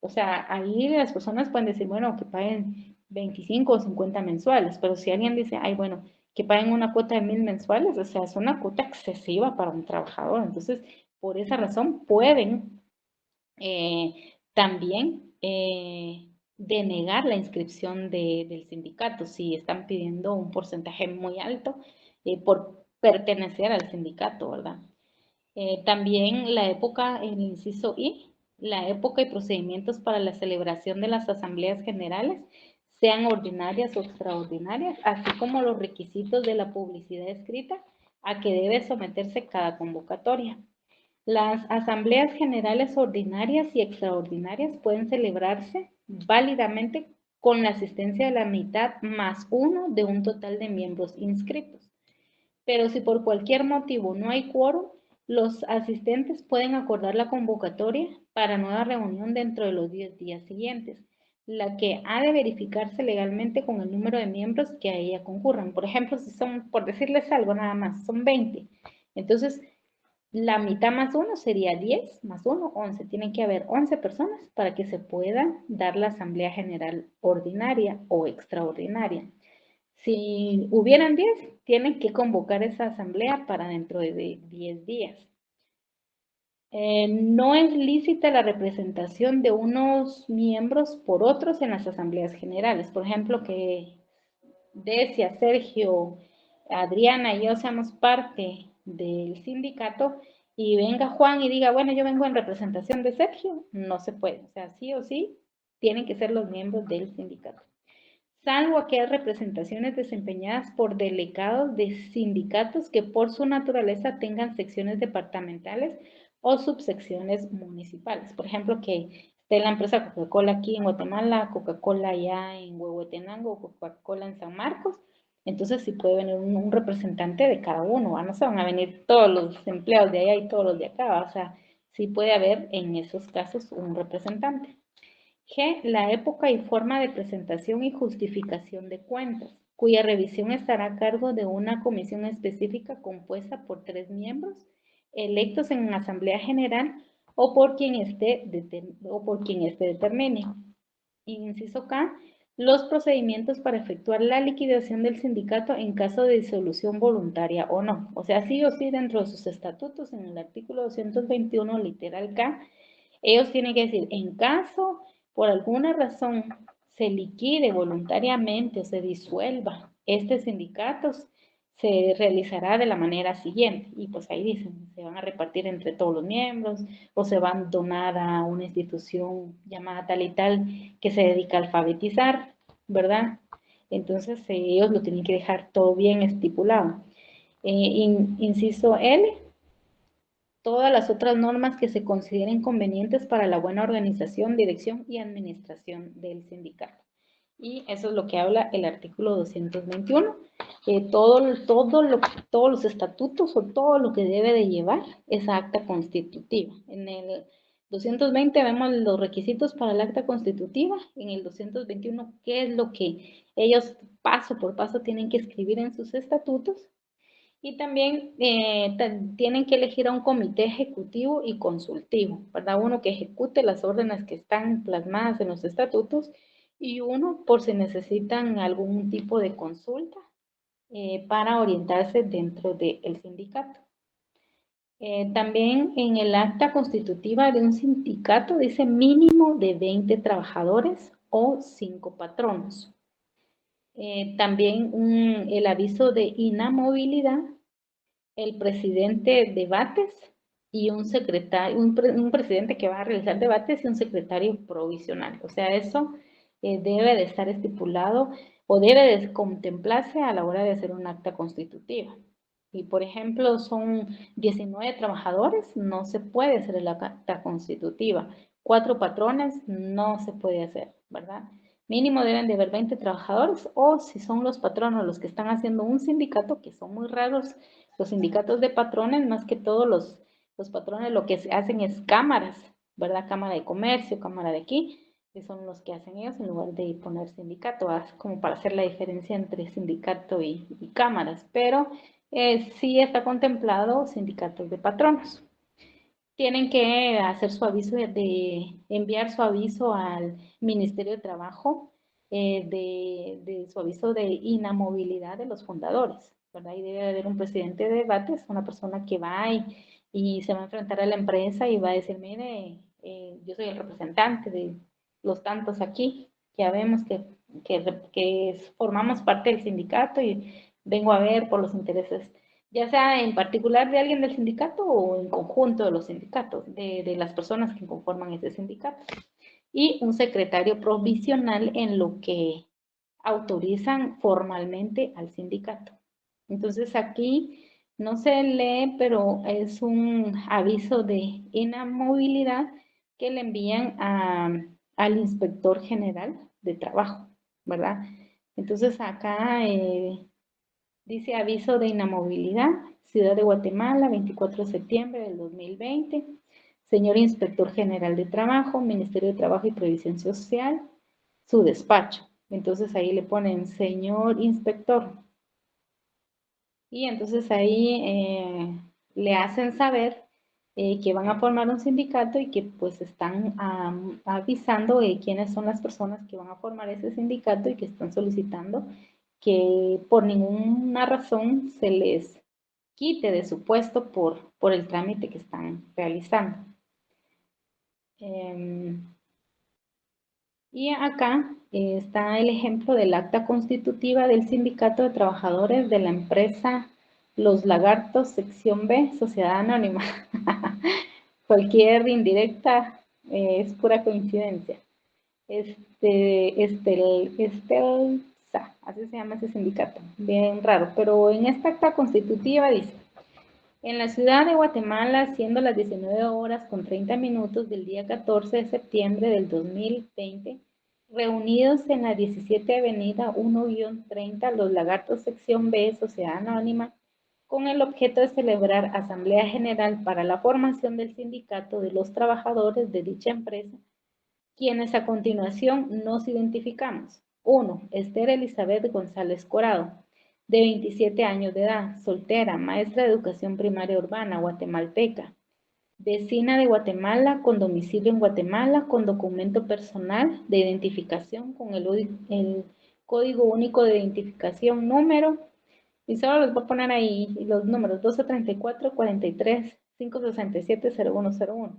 O sea, ahí las personas pueden decir, bueno, que paguen 25 o 50 mensuales, pero si alguien dice, ay, bueno, que paguen una cuota de 1000 mensuales, o sea, es una cuota excesiva para un trabajador. Entonces, por esa razón pueden también denegar la inscripción del sindicato si están pidiendo un porcentaje muy alto por pertenecer al sindicato, ¿verdad? También la época, el inciso I, la época y procedimientos para la celebración de las asambleas generales, sean ordinarias o extraordinarias, así como los requisitos de la publicidad escrita a que debe someterse cada convocatoria. Las asambleas generales ordinarias y extraordinarias pueden celebrarse válidamente con la asistencia de la mitad más uno de un total de miembros inscritos. Pero si por cualquier motivo no hay quórum, Los asistentes pueden acordar la convocatoria para nueva reunión dentro de los 10 días siguientes, la que ha de verificarse legalmente con el número de miembros que a ella concurran. Por ejemplo, si son, por decirles algo nada más, son 20. Entonces, la mitad más 1 sería 10, más 1, 11. Tienen que haber 11 personas para que se pueda dar la Asamblea General ordinaria o extraordinaria. Si hubieran 10, tienen que convocar esa asamblea para dentro de 10 días. No es lícita la representación de unos miembros por otros en las asambleas generales. Por ejemplo, que Decia, Sergio, Adriana y yo seamos parte del sindicato y venga Juan y diga, bueno, yo vengo en representación de Sergio. No se puede. O sea, sí o sí, tienen que ser los miembros del sindicato. Salvo aquellas representaciones desempeñadas por delegados de sindicatos que por su naturaleza tengan secciones departamentales o subsecciones municipales. Por ejemplo, que esté la empresa Coca-Cola aquí en Guatemala, Coca-Cola allá en Huehuetenango, Coca-Cola en San Marcos. Entonces sí puede venir un representante de cada uno, no se van a venir todos los empleados de allá y todos los de acá, o sea, sí puede haber en esos casos un representante. G. La época y forma de presentación y justificación de cuentas, cuya revisión estará a cargo de una comisión específica compuesta por 3 miembros, electos en una asamblea general o por quien este determine. Inciso K. Los procedimientos para efectuar la liquidación del sindicato en caso de disolución voluntaria o no. O sea, sí o sí dentro de sus estatutos, en el artículo 221, literal K, ellos tienen que decir, en caso por alguna razón se liquide voluntariamente o se disuelva este sindicato, se realizará de la manera siguiente. Y pues ahí dicen, se van a repartir entre todos los miembros o se van a donar a una institución llamada tal y tal que se dedica a alfabetizar, ¿verdad? Entonces ellos lo tienen que dejar todo bien estipulado. Inciso L, todas las otras normas que se consideren convenientes para la buena organización, dirección y administración del sindicato. Y eso es lo que habla el artículo 221. Todos los estatutos o todo lo que debe de llevar esa acta constitutiva. En el 220 vemos los requisitos para el acta constitutiva. En el 221, qué es lo que ellos paso por paso tienen que escribir en sus estatutos. Y también tienen que elegir a un comité ejecutivo y consultivo, ¿verdad? Uno que ejecute las órdenes que están plasmadas en los estatutos y uno por si necesitan algún tipo de consulta para orientarse dentro del sindicato. También en el acta constitutiva de un sindicato dice mínimo de 20 trabajadores o 5 patronos. También el aviso de inamovilidad, el presidente debates y un secretario, un presidente que va a realizar debates y un secretario provisional. O sea, eso debe de estar estipulado o debe de contemplarse a la hora de hacer un acta constitutiva. Y por ejemplo, son 19 trabajadores, no se puede hacer el acta constitutiva. 4 patrones, no se puede hacer, ¿verdad? Mínimo deben de haber 20 trabajadores o si son los patronos los que están haciendo un sindicato, que son muy raros los sindicatos de patrones, más que todos los patrones lo que hacen es cámaras, ¿verdad? Cámara de comercio, cámara de aquí, que son los que hacen ellos en lugar de poner sindicato, como para hacer la diferencia entre sindicato y cámaras, pero sí está contemplado sindicatos de patronos. Tienen que hacer su aviso enviar su aviso al Ministerio de Trabajo de su aviso de inamovilidad de los fundadores, ¿verdad? Y debe haber un presidente de debates, una persona que va y se va a enfrentar a la empresa y va a decir, mire, yo soy el representante de los tantos aquí, ya vemos que formamos parte del sindicato y vengo a ver por los intereses ya sea en particular de alguien del sindicato o en conjunto de los sindicatos, de las personas que conforman ese sindicato. Y un secretario provisional en lo que autorizan formalmente al sindicato. Entonces aquí no se lee, pero es un aviso de inamovilidad que le envían al inspector general de trabajo, ¿verdad? Entonces acá Dice aviso de inamovilidad, Ciudad de Guatemala, 24 de septiembre del 2020. Señor Inspector General de Trabajo, Ministerio de Trabajo y Previsión Social, su despacho. Entonces ahí le ponen señor inspector. Y entonces ahí le hacen saber que van a formar un sindicato y que pues están avisando quiénes son las personas que van a formar ese sindicato y que están solicitando que por ninguna razón se les quite de su puesto por el trámite que están realizando. Y acá está el ejemplo del acta constitutiva del Sindicato de Trabajadores de la empresa Los Lagartos, sección B, Sociedad Anónima. Cualquier indirecta es pura coincidencia. Estelsa, así se llama ese sindicato, bien raro, pero en esta acta constitutiva dice: en la ciudad de Guatemala, siendo las 19 horas con 30 minutos del día 14 de septiembre del 2020, reunidos en la 17 Avenida 1-30, Los Lagartos, sección B, Sociedad Anónima, con el objeto de celebrar Asamblea General para la formación del sindicato de los trabajadores de dicha empresa, quienes a continuación nos identificamos. 1. Esther Elizabeth González Corado, de 27 años de edad, soltera, maestra de educación primaria urbana, guatemalteca, vecina de Guatemala, con domicilio en Guatemala, con documento personal de identificación con el Código Único de Identificación número, y solo les voy a poner ahí los números 1234 43 567 0101,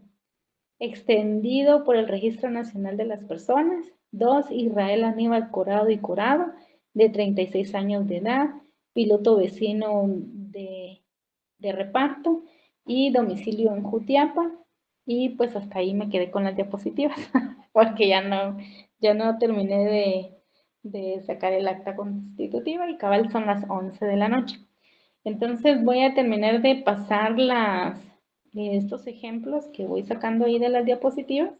extendido por el Registro Nacional de las Personas. 2. Israel Aníbal Corado y Corado, de 36 años de edad, piloto vecino de reparto y domicilio en Jutiapa. Y pues hasta ahí me quedé con las diapositivas, porque ya no terminé de sacar el acta constitutiva y cabal son las 11 de la noche. Entonces voy a terminar de pasar estos ejemplos que voy sacando ahí de las diapositivas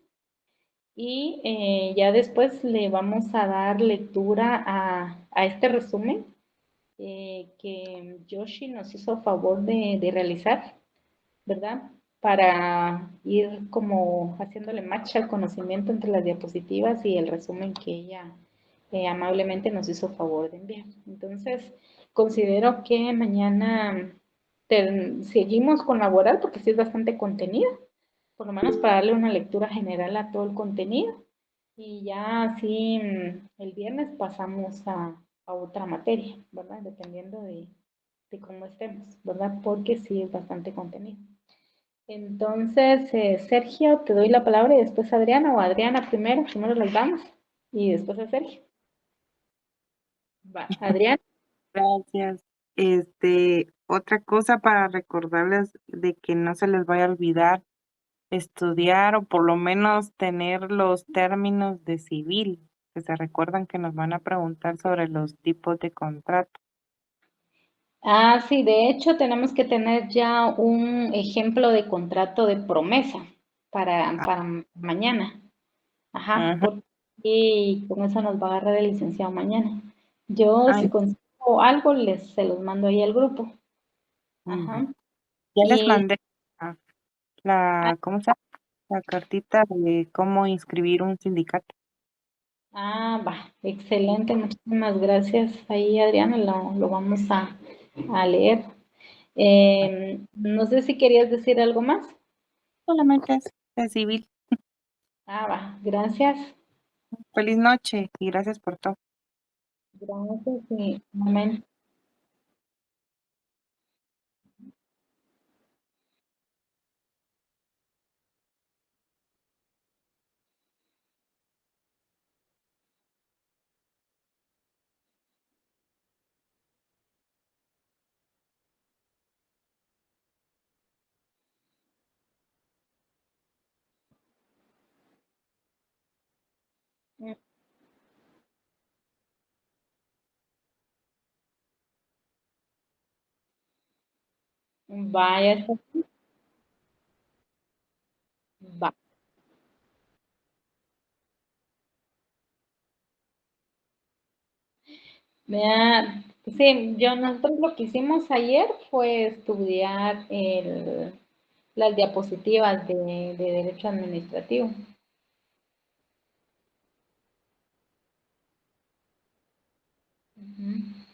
y ya después le vamos a dar lectura a este resumen que Yoshi nos hizo favor de realizar, ¿verdad? Para ir como haciéndole match al conocimiento entre las diapositivas y el resumen que ella amablemente nos hizo favor de enviar. Entonces, considero que mañana seguimos con la laboral porque sí es bastante contenido, por lo menos para darle una lectura general a todo el contenido. Y ya así el viernes pasamos a otra materia, ¿verdad? Dependiendo de cómo estemos, ¿verdad? Porque sí es bastante contenido. Entonces, Sergio, te doy la palabra y después Adriana, o Adriana primero las damos y después a Sergio. Va, Adriana. Gracias. Otra cosa para recordarles de que no se les vaya a olvidar estudiar o por lo menos tener los términos de civil, que se recuerdan que nos van a preguntar sobre los tipos de contrato. Ah, sí, de hecho tenemos que tener ya un ejemplo de contrato de promesa para mañana. Ajá, Ajá. porque con eso nos va a agarrar el licenciado mañana. Yo, Ay, si consigo algo, se los mando ahí al grupo. ujú. Ajá. Ya les Y, mandé ¿cómo se llama? La cartita de cómo inscribir un sindicato. va, excelente, muchísimas gracias. Ahí, Adriana, lo vamos a leer. No sé si querías decir algo más. Solamente es de civil. Va, gracias. Feliz noche y gracias por todo. Gracias y amén. Vaya, va. Vea, Sí, nosotros lo que hicimos ayer fue estudiar las diapositivas de derecho administrativo. Ujú.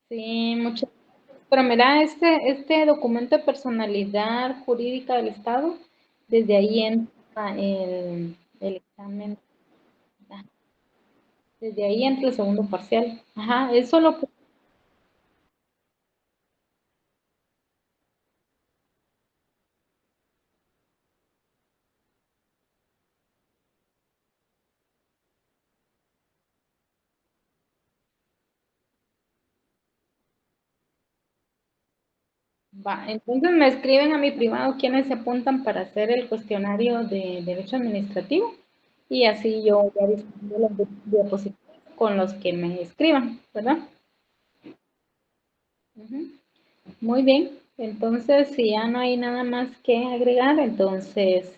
Sí, muchas. Pero mira, este documento de personalidad jurídica del Estado, desde ahí entra el examen, ah, desde ahí entra el segundo parcial. Ajá, eso lo. Va, entonces me escriben a mi privado quienes se apuntan para hacer el cuestionario de derecho administrativo y así yo ya dispongo las diapositivas con los que me escriban, ¿verdad? Ujú. Muy bien, entonces si ya no hay nada más que agregar, entonces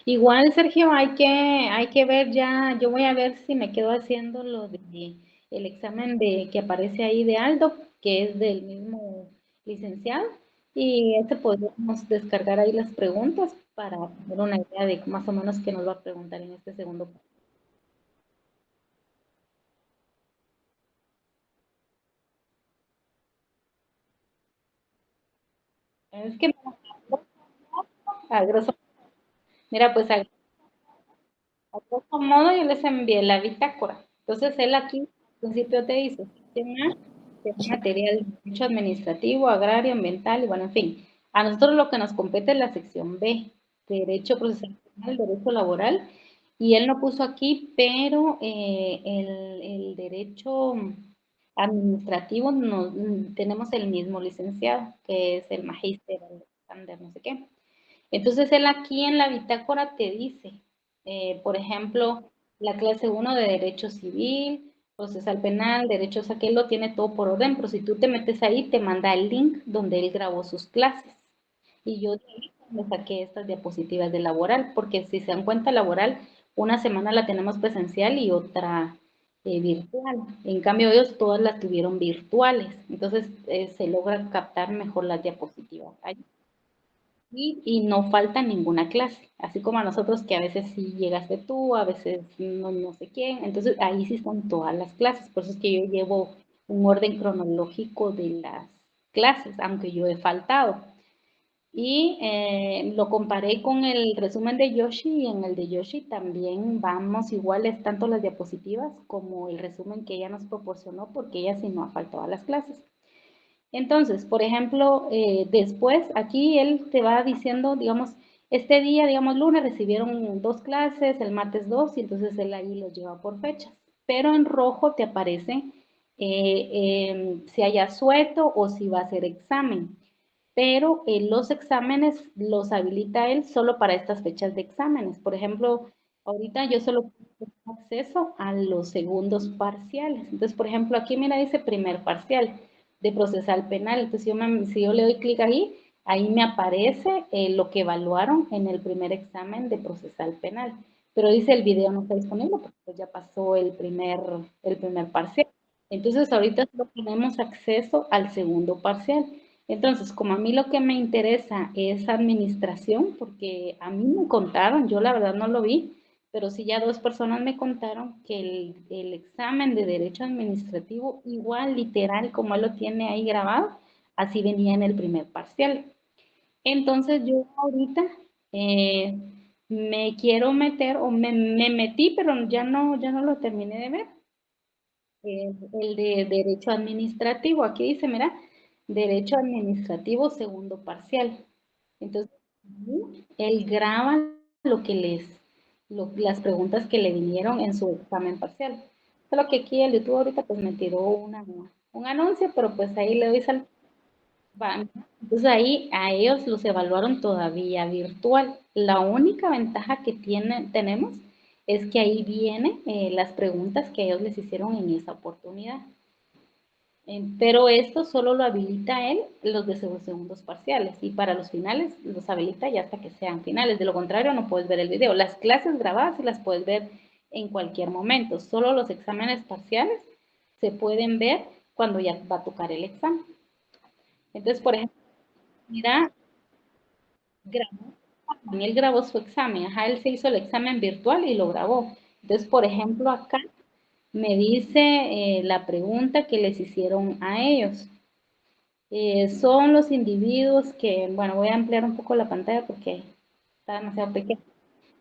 igual Sergio, hay que ver ya, yo voy a ver si me quedo haciendo lo de el examen de que aparece ahí de Aldo, que es del mismo licenciado, y este podemos descargar ahí las preguntas para tener una idea de más o menos qué nos va a preguntar en este segundo. Es que a grosso, mira, pues a grosso modo, yo les envié la bitácora. Entonces, él aquí, al principio te dice, tema material, derecho administrativo, agrario, ambiental, y bueno, en fin. A nosotros lo que nos compete es la sección B, derecho procesal penal, derecho laboral, y él no puso aquí, pero el derecho administrativo tenemos el mismo licenciado, que es el magíster Alexander, no sé qué. Entonces, él aquí en la bitácora te dice, por ejemplo, la clase uno de Derecho Civil, Procesal Penal, Derechos, aquel lo tiene todo por orden, pero si tú te metes ahí, te manda el link donde él grabó sus clases. Y yo de ahí me saqué estas diapositivas de laboral, porque si se dan cuenta, laboral, una semana la tenemos presencial y otra virtual. En cambio, ellos todas las tuvieron virtuales. Entonces, se logra captar mejor las diapositivas. Y no falta ninguna clase, así como a nosotros que a veces sí llegaste tú, a veces no, no sé quién, entonces ahí sí están todas las clases, por eso es que yo llevo un orden cronológico de las clases, aunque yo he faltado. Y lo comparé con el resumen de Yoshi y en el de Yoshi también vamos iguales tanto las diapositivas como el resumen que ella nos proporcionó porque ella sí no ha faltado a las clases. Entonces, por ejemplo, después aquí él te va diciendo, digamos, este día, digamos, lunes recibieron 2 clases, el martes 2, y entonces él ahí los lleva por fechas. Pero en rojo te aparece si hay asueto o si va a ser examen. Pero los exámenes los habilita él solo para estas fechas de exámenes. Por ejemplo, ahorita yo solo tengo acceso a los segundos parciales. Entonces, por ejemplo, aquí mira, dice primer parcial de procesal penal. Entonces, si yo le doy clic ahí me aparece lo que evaluaron en el primer examen de procesal penal. Pero dice el video no está disponible porque pues, ya pasó el primer parcial. Entonces, ahorita solo tenemos acceso al segundo parcial. Entonces, como a mí lo que me interesa es administración, porque a mí me contaron, yo la verdad no lo vi, pero sí ya 2 personas me contaron que el examen de derecho administrativo, igual literal como él lo tiene ahí grabado, así venía en el primer parcial. Entonces yo ahorita eh, me quiero meter, o me metí, pero ya no lo terminé de ver, el de derecho administrativo. Aquí dice, mira, derecho administrativo segundo parcial. Entonces, él graba lo que las preguntas que le vinieron en su examen parcial. Solo que aquí el YouTube ahorita pues me tiró un anuncio, pero pues ahí le doy entonces ahí a ellos los evaluaron todavía virtual. La única ventaja que tenemos es que ahí vienen las preguntas que ellos les hicieron en esa oportunidad. Pero esto solo lo habilita él los de segundos parciales y para los finales los habilita ya hasta que sean finales. De lo contrario no puedes ver el video. Las clases grabadas sí las puedes ver en cualquier momento. Solo los exámenes parciales se pueden ver cuando ya va a tocar el examen. Entonces, por ejemplo, mira, grabó, él grabó su examen. Ajá, él se hizo el examen virtual y lo grabó. Entonces, por ejemplo, acá me dice la pregunta que les hicieron a ellos. Son los individuos que, bueno, voy a ampliar un poco la pantalla porque está demasiado pequeña.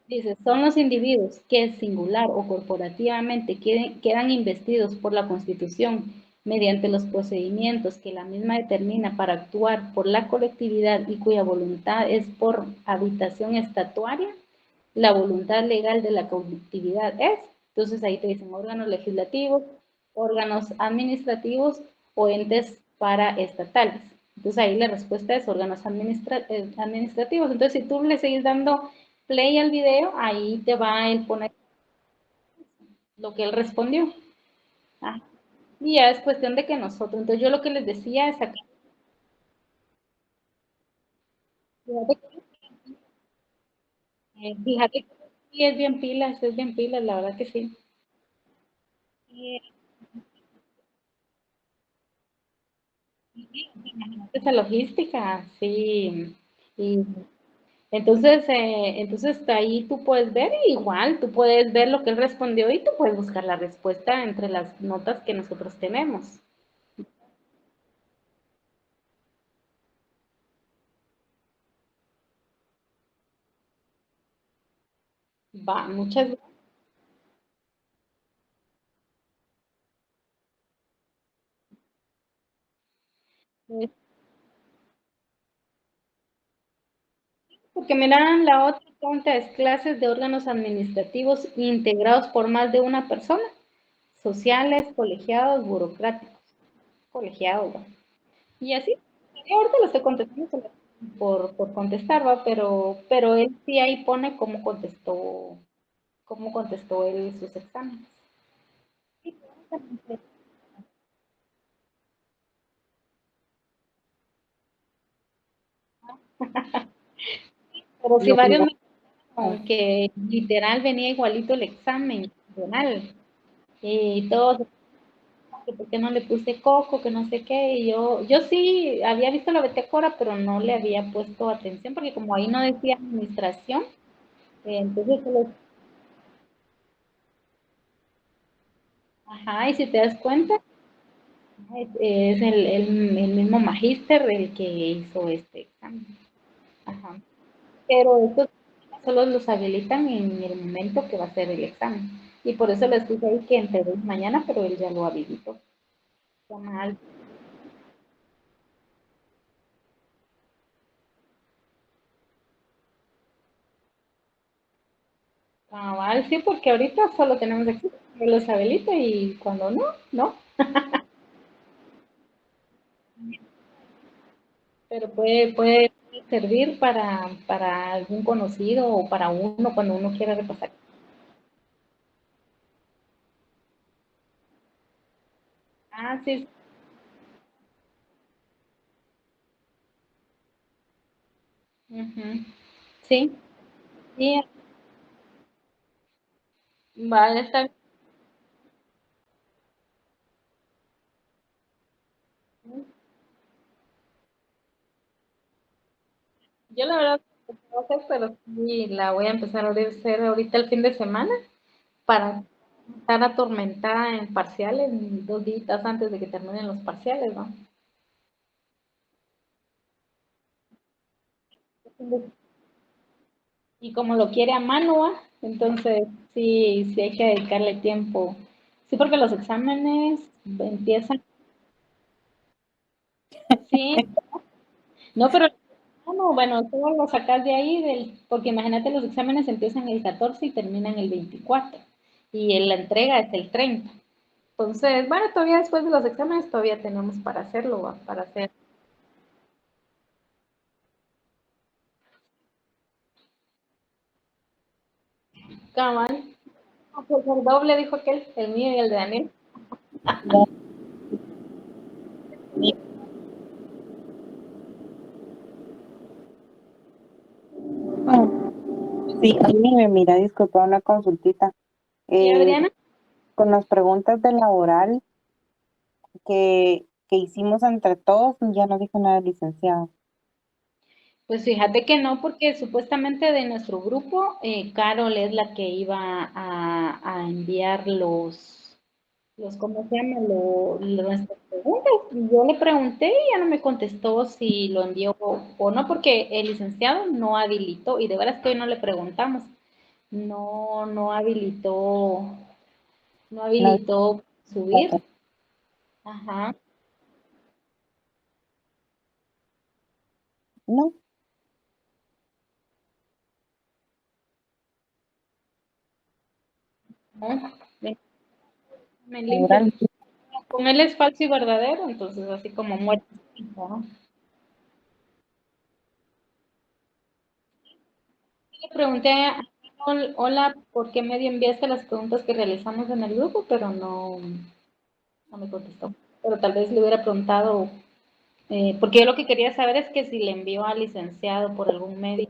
Dice, son los individuos que singular o corporativamente quedan investidos por la Constitución mediante los procedimientos que la misma determina para actuar por la colectividad y cuya voluntad es por habitación estatuaria, la voluntad legal de la colectividad es. Entonces ahí te dicen órganos legislativos, órganos administrativos o entes paraestatales. Entonces ahí la respuesta es órganos administrativos. Entonces si tú le seguís dando play al video, ahí te va a poner lo que él respondió. Ah, y ya es cuestión de que nosotros, entonces yo lo que les decía es acá, fíjate que sí es bien pilas, la verdad que sí. Y, esa logística, sí. Y entonces ahí tú puedes ver, igual, tú puedes ver lo que él respondió y tú puedes buscar la respuesta entre las notas que nosotros tenemos. Va, muchas gracias. Porque miran, la otra pregunta es clases de órganos administrativos integrados por más de una persona, sociales, colegiados, burocráticos, colegiados, ¿va? Y así, y ahorita lo estoy contestando por contestar, ¿va? Pero él sí ahí pone cómo contestó él sus exámenes. Pero si Lo varios mismo. me dijeron que literal venía igualito el examen nacional y todos que por qué no le puse coco, que no sé qué, y yo sí había visto la betecora, pero no le había puesto atención, porque como ahí no decía administración, entonces ajá, y si te das cuenta, es el mismo magíster el que hizo este examen, ajá, pero estos solo los habilitan en el momento que va a ser el examen, y por eso les puse ahí que entre hoy y mañana, pero él ya lo habilitó. Mal. Cabal, sí, porque ahorita solo tenemos aquí los habilita y cuando no, no. Pero puede servir para algún conocido o para uno cuando uno quiera repasar. Ah, sí. Ujú. Sí, sí, vale, está bien. Yo la verdad no puedo hacer, pero sí la voy a empezar a hacer ahorita el fin de semana para estar atormentada en parciales 2 días antes de que terminen los parciales, ¿no? Y como lo quiere a mano, ¿va? Entonces sí, sí hay que dedicarle tiempo. Sí, porque los exámenes empiezan, sí, no, pero no, bueno, todo lo sacas de ahí, porque imagínate, los exámenes empiezan el 14 y terminan el 24, y la entrega es el 30. Entonces, bueno, todavía después de los exámenes todavía tenemos para hacerlo, ¿va? Para hacer. Cabal. Pues el doble dijo aquel, el mío y el de Daniel. Sí, mira, disculpa una consultita. ¿Y Adriana? Con las preguntas de laboral que hicimos entre todos, ya no dijo nada el licenciado. Pues fíjate que no, porque supuestamente de nuestro grupo, Carol es la que iba a enviar ¿cómo se llama? Nuestras preguntas. Y yo le pregunté y ya no me contestó si lo envió o no, porque el licenciado no habilitó, y de veras que hoy no le preguntamos, no habilitó, no No, habilitó subir. Ajá. no, No, me limpia. laboral. Con él es falso y verdadero, entonces así como muerto. ¿No? Le pregunté a Carol, hola, ¿por qué medio enviaste las preguntas que realizamos en el grupo? Pero no me contestó. Pero tal vez le hubiera preguntado, porque yo lo que quería saber es que si le envió al licenciado por algún medio.